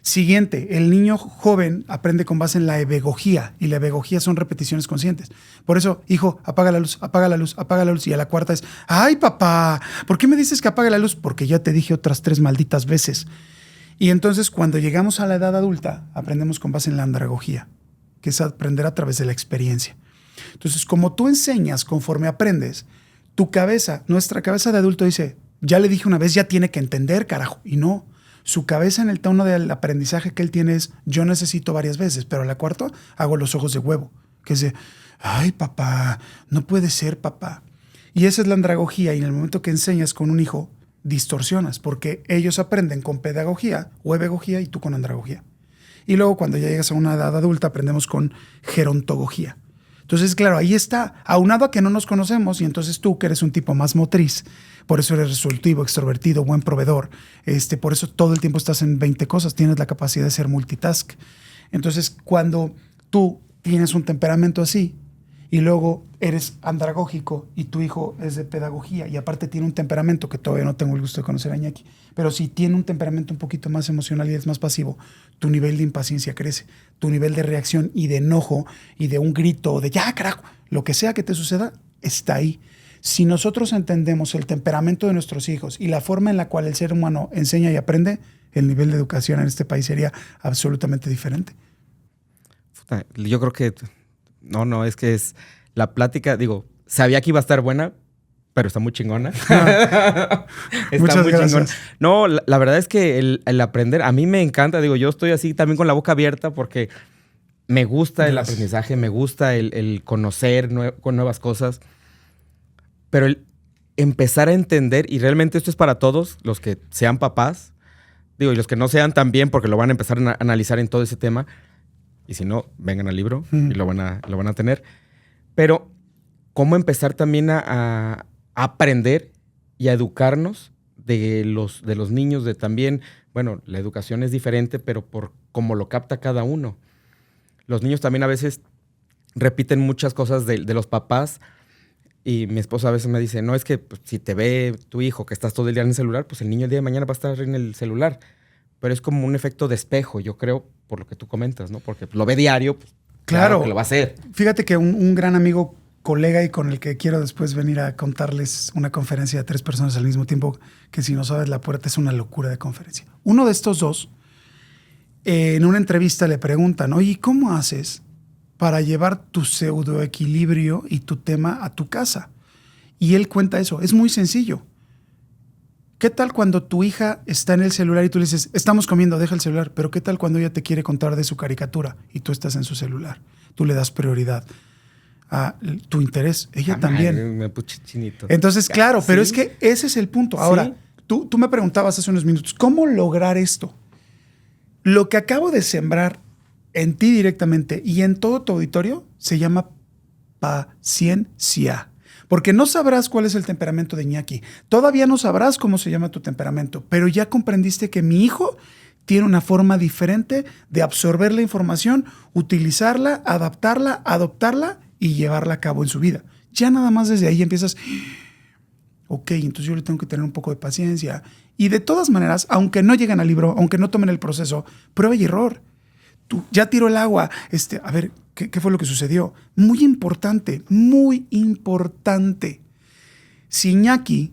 S1: Siguiente, el niño joven aprende con base en la ebegogía, y la ebegogía son repeticiones conscientes. Por eso, hijo, apaga la luz, apaga la luz, apaga la luz. Y a la cuarta es, ay, papá, ¿por qué me dices que apague la luz? Porque ya te dije otras 3 malditas veces. Y entonces, cuando llegamos a la edad adulta, aprendemos con base en la andragogía, que es aprender a través de la experiencia. Entonces, como tú enseñas conforme aprendes, nuestra cabeza de adulto dice, ya le dije una vez, ya tiene que entender, carajo. Y no. Su cabeza en el tono del aprendizaje que él tiene es, yo necesito varias veces, pero a la cuarta hago los ojos de huevo, que es de, ay, papá, no puede ser, papá. Y esa es la andragogía, y en el momento que enseñas con un hijo, distorsionas, porque ellos aprenden con pedagogía o ebegogía y tú con andragogía. Y luego cuando ya llegas a una edad adulta, aprendemos con gerontología. Entonces, claro, ahí está, aunado a que no nos conocemos, y entonces tú, que eres un tipo más motriz, por eso eres resolutivo, extrovertido, buen proveedor, por eso todo el tiempo estás en 20 cosas, tienes la capacidad de ser multitask. Entonces, cuando tú tienes un temperamento así, y luego eres andragógico y tu hijo es de pedagogía, y aparte tiene un temperamento que todavía no tengo el gusto de conocer a Iñaki, pero si tiene un temperamento un poquito más emocional y es más pasivo, tu nivel de impaciencia crece, tu nivel de reacción y de enojo y de un grito, de ya carajo, lo que sea que te suceda, está ahí. Si nosotros entendemos el temperamento de nuestros hijos y la forma en la cual el ser humano enseña y aprende, el nivel de educación en este país sería absolutamente diferente.
S2: Yo creo que es que es la plática, sabía que iba a estar buena, pero está muy chingona. Está
S1: Muchas
S2: muy
S1: gracias.
S2: chingona. No, la verdad es que el aprender, a mí me encanta, yo estoy así también con la boca abierta porque me gusta el aprendizaje, me gusta el conocer con nuevas cosas. Pero el empezar a entender, y realmente esto es para todos, los que sean papás, digo, y los que no sean también, porque lo van a empezar a analizar en todo ese tema, y si no, vengan al libro y lo van a tener. Pero cómo empezar también a aprender y a educarnos de los niños, de también, bueno, la educación es diferente, pero por cómo lo capta cada uno. Los niños también a veces repiten muchas cosas de los papás, y mi esposa a veces me dice, no, es que pues, si te ve tu hijo que estás todo el día en el celular, pues el niño el día de mañana va a estar en el celular. Pero es como un efecto de espejo, yo creo, por lo que tú comentas, ¿no? Porque lo ve diario, pues, claro que lo va a hacer.
S1: Fíjate que un gran amigo, colega y con el que quiero después venir a contarles una conferencia de 3 personas al mismo tiempo, que si no sabes la puerta es una locura de conferencia. Uno de estos dos, en una entrevista le preguntan, oye, ¿cómo haces para llevar tu pseudoequilibrio y tu tema a tu casa? Y él cuenta eso, es muy sencillo. ¿Qué tal cuando tu hija está en el celular y tú le dices, estamos comiendo, deja el celular? Pero ¿qué tal cuando ella te quiere contar de su caricatura y tú estás en su celular? Tú le das prioridad a tu interés, ella también.
S2: Me puse chinito.
S1: Entonces, claro,
S2: ¿Sí?
S1: pero es que ese es el punto. Ahora,
S2: ¿Sí?
S1: tú me preguntabas hace unos minutos, ¿cómo lograr esto? Lo que acabo de sembrar en ti directamente y en todo tu auditorio se llama paciencia. Porque no sabrás cuál es el temperamento de Iñaki. Todavía no sabrás cómo se llama tu temperamento, pero ya comprendiste que mi hijo tiene una forma diferente de absorber la información, utilizarla, adaptarla, adoptarla y llevarla a cabo en su vida. Ya nada más desde ahí empiezas, ok, entonces yo le tengo que tener un poco de paciencia. Y de todas maneras, aunque no lleguen al libro, aunque no tomen el proceso, prueba y error. Tú, ya tiró el agua, a ver, ¿qué fue lo que sucedió? Muy importante, muy importante. Si Iñaki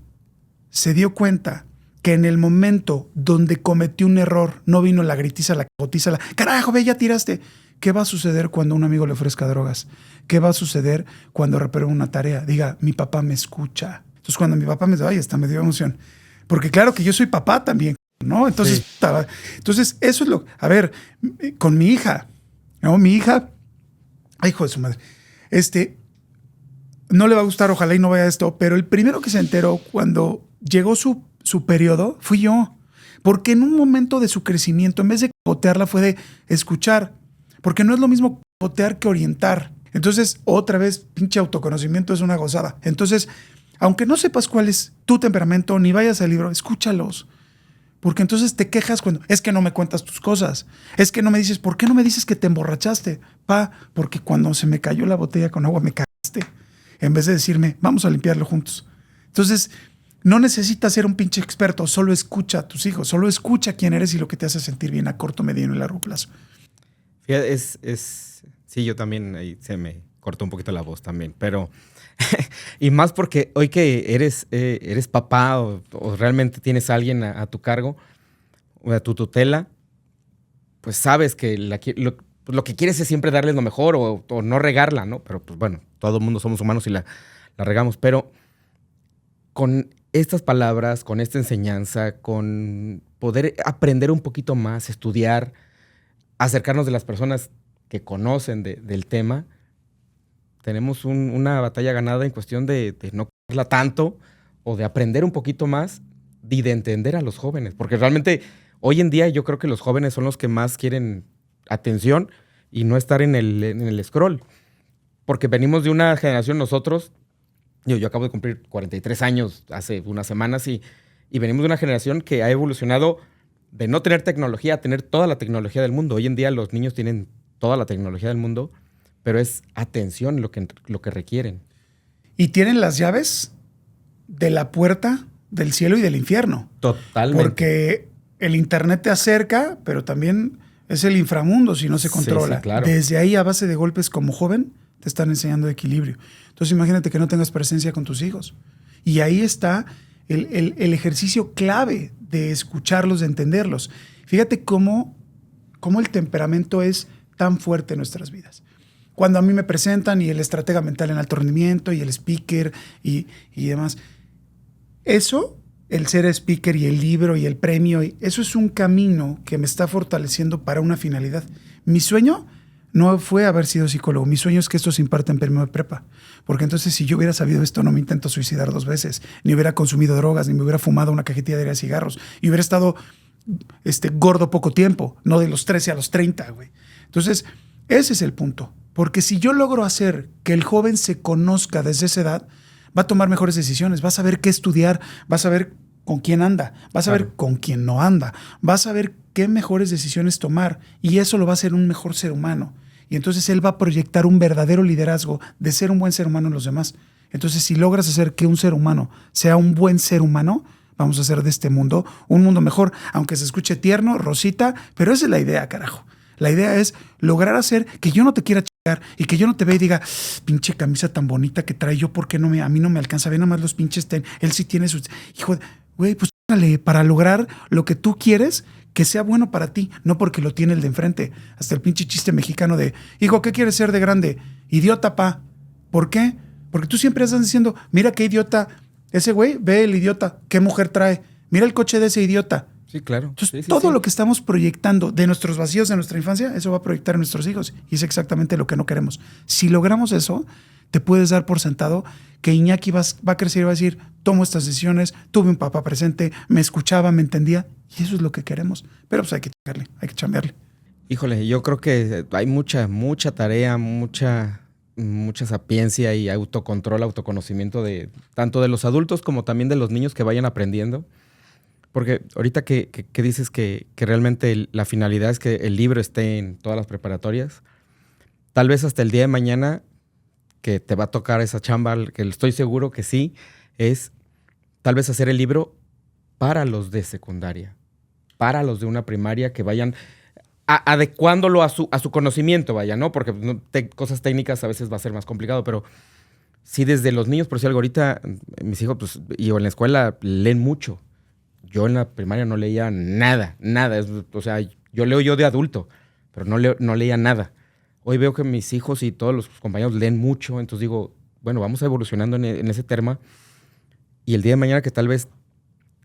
S1: se dio cuenta que en el momento donde cometió un error no vino la gritiza, la cagotiza, carajo, ve, ya tiraste. ¿Qué va a suceder cuando un amigo le ofrezca drogas? ¿Qué va a suceder cuando repruebe una tarea? Diga, mi papá me escucha. Entonces cuando mi papá me dice, ay, hasta me dio emoción. Porque claro que yo soy papá también, ¿no? Entonces, sí. Entonces eso es lo... A ver, con mi hija, ¿no? Mi hija, ay, hijo de su madre, no le va a gustar, ojalá y no vaya esto, pero el primero que se enteró cuando llegó su periodo fui yo. Porque en un momento de su crecimiento, en vez de cagotearla, fue de escuchar. Porque no es lo mismo cagotear que orientar. Entonces, otra vez, pinche autoconocimiento es una gozada. Entonces, aunque no sepas cuál es tu temperamento, ni vayas al libro, escúchalos. Porque entonces te quejas cuando, es que no me cuentas tus cosas. Es que no me dices, ¿por qué no me dices que te emborrachaste? Porque cuando se me cayó la botella con agua me cagaste. En vez de decirme, vamos a limpiarlo juntos. Entonces, no necesitas ser un pinche experto, solo escucha a tus hijos, solo escucha quién eres y lo que te hace sentir bien a corto, mediano y largo plazo.
S2: Fíjate, sí, yo también, ahí se me cortó un poquito la voz también, pero, y más porque hoy que eres papá o realmente tienes a alguien a tu cargo, o a tu tutela, pues sabes que lo que quieres es siempre darles lo mejor o no regarla, ¿no? Pero pues bueno, todo el mundo somos humanos y la regamos, pero con estas palabras, con esta enseñanza, con poder aprender un poquito más, estudiar, acercarnos de las personas que conocen del tema, tenemos una batalla ganada en cuestión de no quererla tanto o de aprender un poquito más y de entender a los jóvenes. Porque realmente hoy en día yo creo que los jóvenes son los que más quieren atención y no estar en el scroll. Porque venimos de una generación nosotros, yo acabo de cumplir 43 años hace unas semanas y venimos de una generación que ha evolucionado de no tener tecnología a tener toda la tecnología del mundo. Hoy en día los niños tienen toda la tecnología del mundo, pero es atención lo que requieren.
S1: Y tienen las llaves de la puerta del cielo y del infierno.
S2: Totalmente.
S1: Porque el internet te acerca, pero también es el inframundo si no se controla.
S2: Sí, claro.
S1: Desde ahí, a base de golpes como joven, te están enseñando equilibrio. Entonces imagínate que no tengas presencia con tus hijos. Y ahí está el ejercicio clave de escucharlos, de entenderlos. Fíjate cómo el temperamento es tan fuerte en nuestras vidas. Cuando a mí me presentan y el estratega mental en alto rendimiento y el speaker y demás, eso, el ser speaker y el libro y el premio, eso es un camino que me está fortaleciendo para una finalidad. Mi sueño no fue haber sido psicólogo. Mi sueño es que esto se imparta en primero de prepa. Porque entonces si yo hubiera sabido esto, no me intento suicidar 2 veces, ni hubiera consumido drogas, ni me hubiera fumado una cajetilla de cigarros, y hubiera estado gordo poco tiempo, no de los 13 a los 30, güey. Entonces, ese es el punto. Porque si yo logro hacer que el joven se conozca desde esa edad, va a tomar mejores decisiones, va a saber qué estudiar, va a saber con quién anda, va a saber con quién no anda, va a saber qué mejores decisiones tomar, y eso lo va a hacer un mejor ser humano. Y entonces él va a proyectar un verdadero liderazgo de ser un buen ser humano en los demás. Entonces, si logras hacer que un ser humano sea un buen ser humano, vamos a hacer de este mundo un mundo mejor, aunque se escuche tierno, rosita, pero esa es la idea, carajo. La idea es lograr hacer que yo no te quiera chingar y que yo no te vea y diga, pinche camisa tan bonita que trae yo, ¿por qué a mí no me alcanza? Ve nada más los pinches él sí tiene sus... Hijo de... Güey, pues dale, para lograr lo que tú quieres, que sea bueno para ti, no porque lo tiene el de enfrente. Hasta el pinche chiste mexicano de, hijo, ¿qué quieres ser de grande? Idiota, pa. ¿Por qué? Porque tú siempre estás diciendo, mira qué idiota, ese güey, ve el idiota, qué mujer trae, mira el coche de ese idiota.
S2: Sí, claro.
S1: Entonces,
S2: sí,
S1: todo lo que estamos proyectando de nuestros vacíos de nuestra infancia, eso va a proyectar en nuestros hijos. Y es exactamente lo que no queremos. Si logramos eso, te puedes dar por sentado que Iñaki va a crecer y va a decir, tomo estas decisiones, tuve un papá presente, me escuchaba, me entendía, y eso es lo que queremos. Pero pues hay que chambearle, hay que chambearle.
S2: Híjole, yo creo que hay mucha tarea, mucha sapiencia y autocontrol, autoconocimiento de tanto de los adultos como también de los niños que vayan aprendiendo. Porque ahorita que dices que realmente la finalidad es que el libro esté en todas las preparatorias, tal vez hasta el día de mañana que te va a tocar esa chamba, que estoy seguro que sí, es tal vez hacer el libro para los de secundaria, para los de una primaria que vayan adecuándolo a su conocimiento, vaya, ¿no? Porque cosas técnicas a veces va a ser más complicado, pero sí desde los niños, por si algo, ahorita mis hijos, pues, y en la escuela leen mucho. Yo en la primaria no leía nada. O sea, yo leo yo de adulto, pero no leía nada. Hoy veo que mis hijos y todos los compañeros leen mucho, entonces digo, bueno, vamos evolucionando en ese tema. Y el día de mañana que tal vez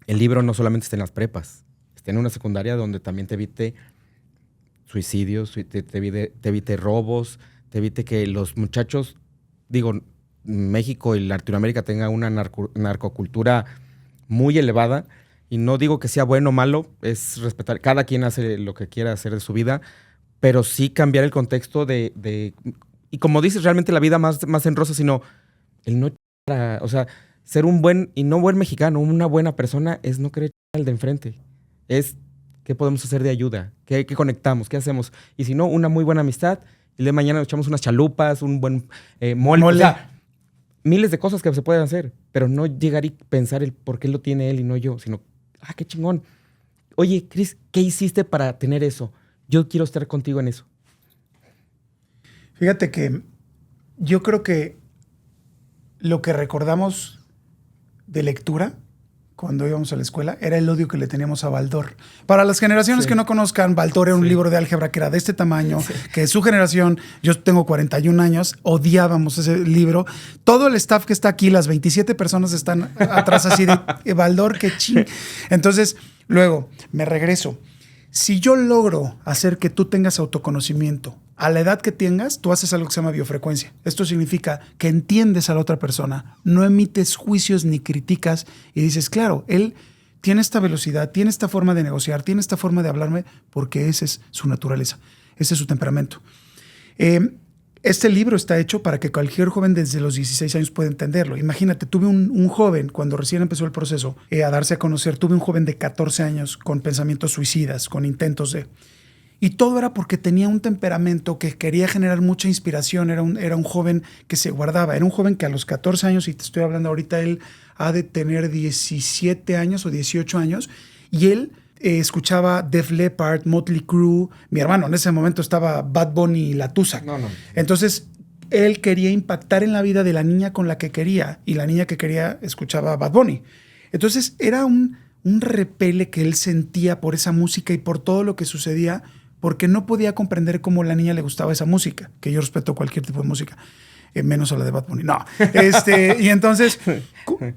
S2: el libro no solamente esté en las prepas, esté en una secundaria donde también te evite suicidios, te evite robos, te evite que los muchachos, digo, México y Latinoamérica tenga una narcocultura muy elevada. Y no digo que sea bueno o malo, es respetar. Cada quien hace lo que quiera hacer de su vida, pero sí cambiar el contexto y como dices, realmente la vida más en rosa, sino el no... O sea, ser un buen, y no buen mexicano, una buena persona es no querer al de enfrente. Es qué podemos hacer de ayuda, qué conectamos, qué hacemos. Y si no, una muy buena amistad, y de mañana nos echamos unas chalupas, un buen mole. O sea, miles de cosas que se pueden hacer, pero no llegar y pensar el por qué lo tiene él y no yo, sino, qué chingón. Oye, Cris, ¿qué hiciste para tener eso? Yo quiero estar contigo en eso.
S1: Fíjate que yo creo que lo que recordamos de lectura cuando íbamos a la escuela era el odio que le teníamos a Baldor. Para las generaciones que no conozcan, Baldor era un libro de álgebra que era de este tamaño, que su generación, yo tengo 41 años, odiábamos ese libro. Todo el staff que está aquí, las 27 personas están atrás así de Baldor, qué ching. Entonces, luego, me regreso. Si yo logro hacer que tú tengas autoconocimiento, a la edad que tengas, tú haces algo que se llama biofrecuencia. Esto significa que entiendes a la otra persona, no emites juicios ni criticas y dices, claro, él tiene esta velocidad, tiene esta forma de negociar, tiene esta forma de hablarme, porque esa es su naturaleza, ese es su temperamento. Este libro está hecho para que cualquier joven desde los 16 años pueda entenderlo. Imagínate, tuve un joven, cuando recién empezó el proceso a darse a conocer, tuve un joven de 14 años con pensamientos suicidas, con intentos de... Y todo era porque tenía un temperamento que quería generar mucha inspiración, era un joven que se guardaba, era un joven que a los 14 años, y te estoy hablando ahorita, él ha de tener 17 años o 18 años, y él... escuchaba Def Leppard, Motley Crue. Mi hermano en ese momento estaba Bad Bunny y La Tusa.
S2: No.
S1: Entonces, él quería impactar en la vida de la niña con la que quería, y la niña que quería escuchaba Bad Bunny. Entonces, era un repele que él sentía por esa música y por todo lo que sucedía, porque no podía comprender cómo a la niña le gustaba esa música, que yo respeto cualquier tipo de música. menos a la de Bad Bunny. No. Y entonces,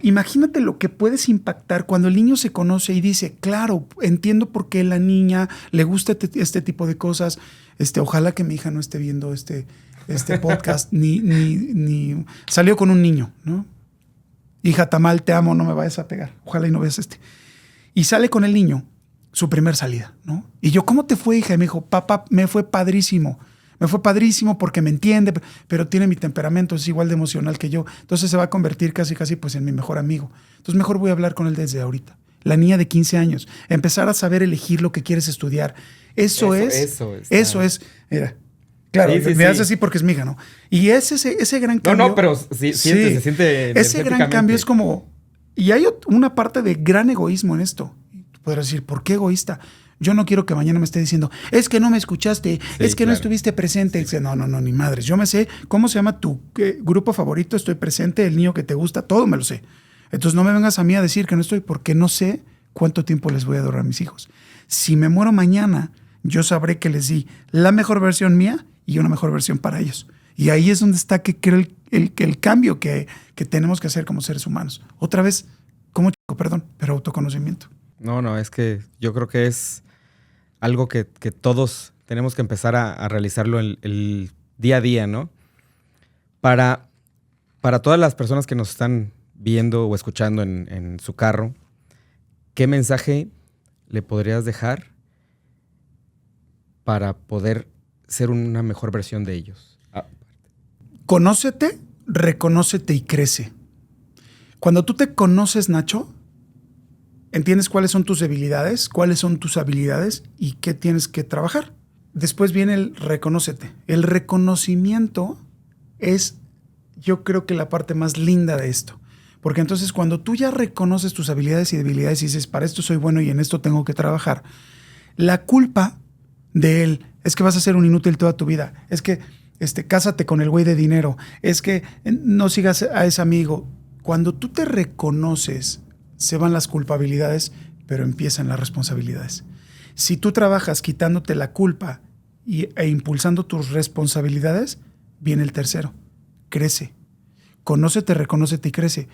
S1: imagínate lo que puedes impactar cuando el niño se conoce y dice, claro, entiendo por qué la niña le gusta este tipo de cosas. Ojalá que mi hija no esté viendo este podcast, ni salió con un niño, ¿no? Hija Tamal, te amo, no me vayas a pegar. Ojalá y no veas Y sale con el niño, su primer salida, ¿no? Y yo, ¿cómo te fue, hija? Y me dijo, papá, me fue padrísimo. Me fue padrísimo porque me entiende, pero tiene mi temperamento, es igual de emocional que yo. Entonces se va a convertir casi pues en mi mejor amigo. Entonces mejor voy a hablar con él desde ahorita. La niña de 15 años, empezar a saber elegir lo que quieres estudiar. Eso es. Mira, claro, me hace así porque es mi hija, ¿no? Y es ese gran cambio.
S2: No, pero se siente.
S1: Ese gran cambio es como. Y hay una parte de gran egoísmo en esto. Podrás decir, ¿por qué egoísta? Yo no quiero que mañana me esté diciendo, es que no me escuchaste, es que no estuviste presente. Sí. No, ni madres. Yo me sé cómo se llama tu grupo favorito, estoy presente, el niño que te gusta, todo me lo sé. Entonces no me vengas a mí a decir que no estoy, porque no sé cuánto tiempo les voy a adorar a mis hijos. Si me muero mañana, yo sabré que les di la mejor versión mía y una mejor versión para ellos. Y ahí es donde está, que creo, el cambio que tenemos que hacer como seres humanos. Otra vez, como chico, perdón, pero autoconocimiento.
S2: No, es que yo creo que es algo que todos tenemos que empezar a realizarlo el día a día, ¿no? Para todas las personas que nos están viendo o escuchando en su carro, ¿qué mensaje le podrías dejar para poder ser una mejor versión de ellos?
S1: Conócete, reconócete y crece. Cuando tú te conoces, Nacho, entiendes cuáles son tus debilidades, cuáles son tus habilidades y qué tienes que trabajar. Después viene el reconócete. El reconocimiento es, yo creo que la parte más linda de esto. Porque entonces cuando tú ya reconoces tus habilidades y debilidades y dices, para esto soy bueno y en esto tengo que trabajar, la culpa de él es que vas a ser un inútil toda tu vida, es que cásate con el güey de dinero, es que no sigas a ese amigo. Cuando tú te reconoces, se van las culpabilidades, pero empiezan las responsabilidades. Si tú trabajas quitándote la culpa e impulsando tus responsabilidades, viene el tercero. Crece. Conócete, reconócete y crece.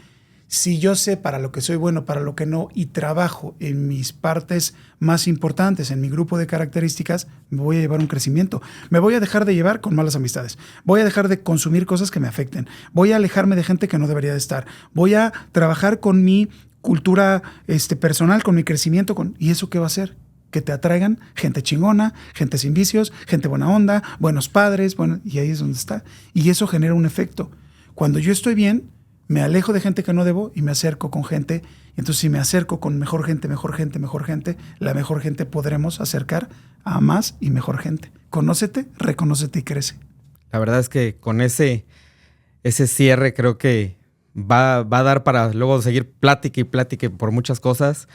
S1: Si yo sé para lo que soy bueno, para lo que no, y trabajo en mis partes más importantes, en mi grupo de características, me voy a llevar un crecimiento. Me voy a dejar de llevar con malas amistades. Voy a dejar de consumir cosas que me afecten. Voy a alejarme de gente que no debería de estar. Voy a trabajar con mi cultura personal, con mi crecimiento. ¿Y eso qué va a hacer? Que te atraigan gente chingona, gente sin vicios, gente buena onda, buenos padres, y ahí es donde está. Y eso genera un efecto. Cuando yo estoy bien, me alejo de gente que no debo y me acerco con gente. Y entonces si me acerco con mejor gente, la mejor gente podremos acercar a más y mejor gente. Conócete, reconócete y crece.
S2: La verdad es que con ese cierre creo que va a dar para luego seguir plática y plática por muchas cosas,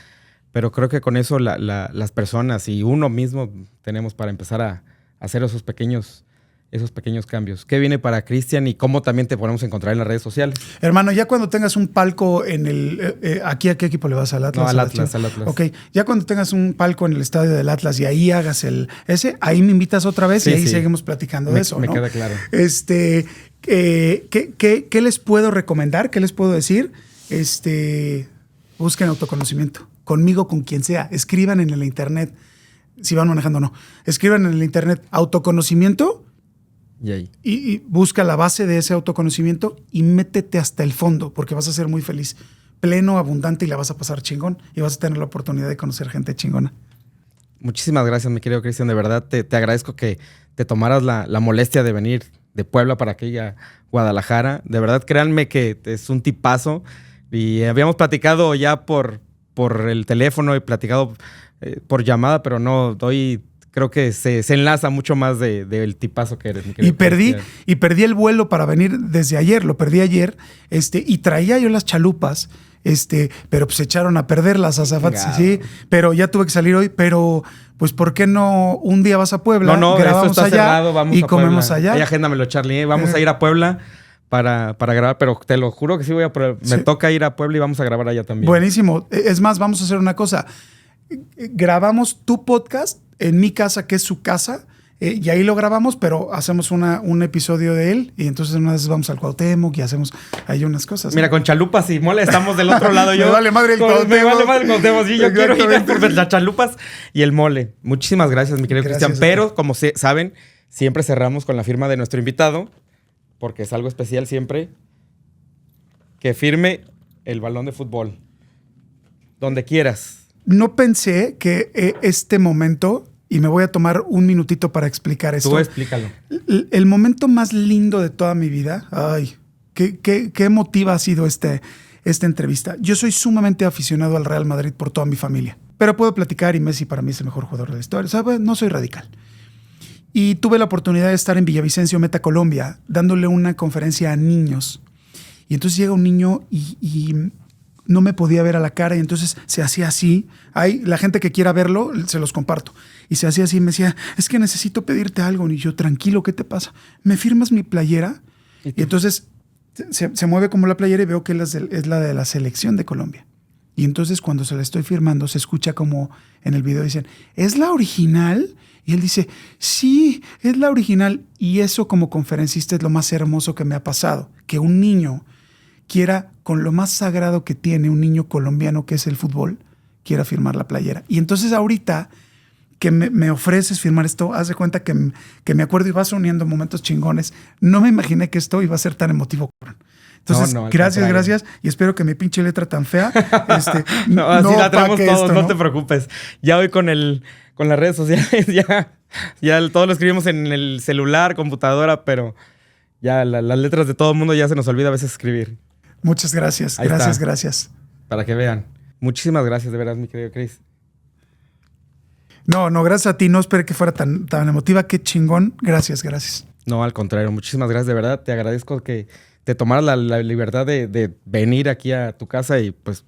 S2: pero creo que con eso las personas y uno mismo tenemos para empezar a hacer esos pequeños cambios. ¿Qué viene para Cristian y cómo también te podemos encontrar en las redes sociales?
S1: Hermano, ya cuando tengas un palco en el... ¿Aquí a qué equipo le vas? ¿Al Atlas?
S2: No, al Atlas.
S1: Ok, ya cuando tengas un palco en el estadio del Atlas y ahí hagas ahí me invitas otra vez y ahí seguimos platicando de eso,
S2: me
S1: ¿no?
S2: queda claro.
S1: ¿Qué les puedo recomendar? ¿Qué les puedo decir? Busquen autoconocimiento. Conmigo, con quien sea. Escriban en el internet. Si van manejando, no. Escriban en el internet autoconocimiento.
S2: Y ahí.
S1: Y busca la base de ese autoconocimiento y métete hasta el fondo, porque vas a ser muy feliz, pleno, abundante, y la vas a pasar chingón y vas a tener la oportunidad de conocer gente chingona.
S2: Muchísimas gracias, mi querido Cristian. De verdad, te agradezco que te tomaras la molestia de venir de Puebla para aquí a Guadalajara. De verdad, créanme que es un tipazo. Y habíamos platicado ya por el teléfono y platicado por llamada, pero no, hoy creo que se enlaza mucho más del tipazo que eres.
S1: Y perdí el vuelo para venir desde ayer, lo perdí ayer, y traía yo las chalupas, pero pues se echaron a perder las azafatas, sí, pero ya tuve que salir hoy, pero pues ¿por qué no un día vas a Puebla?
S2: No,
S1: grabamos
S2: esto está
S1: allá
S2: cerrado, vamos
S1: y
S2: a Puebla.
S1: comemos allá.
S2: Ahí agéndamelo, Charlie, vamos a ir a Puebla para grabar, pero te lo juro que sí me toca ir a Puebla y vamos a grabar allá también.
S1: Buenísimo, es más, vamos a hacer una cosa, grabamos tu podcast en mi casa, que es su casa, Y ahí lo grabamos, pero hacemos un episodio de él y entonces una vez vamos al Cuauhtémoc y hacemos ahí unas cosas.
S2: Mira, con chalupas y mole estamos del otro lado.
S1: Me vale madre el Cuauhtémoc.
S2: Me vale madre el Cuauhtémoc. Sí, yo quiero ir por las chalupas y el mole. Muchísimas gracias, mi querido Cristian. Pero, como saben, siempre cerramos con la firma de nuestro invitado, porque es algo especial siempre, que firme el balón de fútbol. Donde quieras.
S1: No pensé que este momento... Y me voy a tomar un minutito para explicar esto.
S2: Tú explícalo.
S1: El momento más lindo de toda mi vida. Ay, qué emotiva ha sido esta entrevista. Yo soy sumamente aficionado al Real Madrid por toda mi familia. Pero puedo platicar y Messi para mí es el mejor jugador de la historia. ¿Sabes? No soy radical. Y tuve la oportunidad de estar en Villavicencio, Meta, Colombia, dándole una conferencia a niños. Y entonces llega un niño y no me podía ver a la cara y entonces se hacía así. Ahí, la gente que quiera verlo, se los comparto. Y se hacía así y me decía, es que necesito pedirte algo. Y yo, tranquilo, ¿qué te pasa? ¿Me firmas mi playera? Y entonces se mueve como la playera y veo que es la de la selección de Colombia. Y entonces cuando se la estoy firmando, se escucha como en el video dicen, ¿es la original? Y él dice, sí, es la original. Y eso como conferencista es lo más hermoso que me ha pasado. Que un niño quiera, con lo más sagrado que tiene un niño colombiano, que es el fútbol, quiera firmar la playera. Y entonces ahorita que me ofreces firmar esto, haz de cuenta que me acuerdo y vas uniendo momentos chingones. No me imaginé que esto iba a ser tan emotivo. Entonces, gracias. Y espero que mi pinche letra tan fea
S2: no, así la traemos todos, no te preocupes. Ya hoy con las redes sociales, ya todo lo escribimos en el celular, computadora, pero ya las letras de todo el mundo ya se nos olvida a veces escribir.
S1: Muchas gracias. Gracias.
S2: Para que vean. Muchísimas gracias, de verdad, mi querido Chris.
S1: No, gracias a ti. No esperé que fuera tan emotiva. Qué chingón. Gracias.
S2: No, al contrario. Muchísimas gracias, de verdad. Te agradezco que te tomaras la libertad de venir aquí a tu casa y pues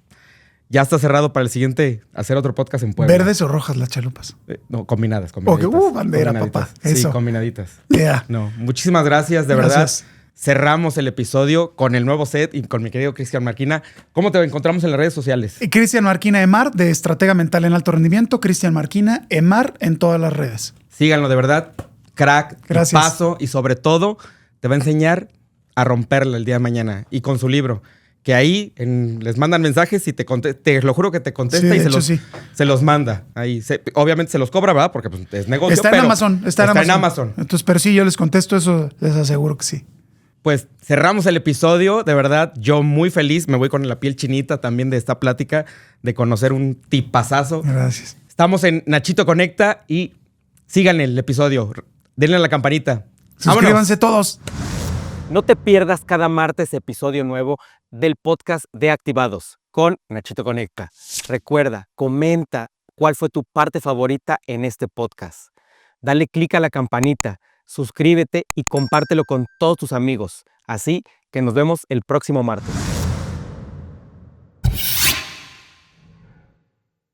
S2: ya está cerrado para el siguiente hacer otro podcast en Puebla.
S1: ¿Verdes o rojas las chalupas?
S2: No, combinadas.
S1: Okay. Bandera, papá. Eso.
S2: Sí, combinaditas.
S1: Yeah.
S2: No, muchísimas gracias, de verdad. Cerramos el episodio con el nuevo set y con mi querido Cristian Marquina. ¿Cómo te encontramos en las redes sociales?
S1: Cristian Marquina Emar, de Estratega Mental en Alto Rendimiento. Cristian Marquina Emar en todas las redes.
S2: Síganlo, de verdad. Crack, paso y sobre todo te va a enseñar a romperla el día de mañana. Y con su libro, que ahí les mandan mensajes y te lo juro que te contesta se los manda. Ahí obviamente se los cobra, ¿verdad? Porque pues, es negocio.
S1: Está en Amazon. Entonces, pero sí, yo les contesto eso, les aseguro que sí.
S2: Pues cerramos el episodio, de verdad, yo muy feliz, me voy con la piel chinita también de esta plática, de conocer un tipazazo.
S1: Gracias.
S2: Estamos en Nachito Conecta y síganle el episodio, denle a la campanita.
S1: Suscríbanse todos.
S2: No te pierdas cada martes episodio nuevo del podcast de Activados con Nachito Conecta. Recuerda, comenta cuál fue tu parte favorita en este podcast. Dale click a la campanita. Suscríbete y compártelo con todos tus amigos. Así que nos vemos el próximo martes.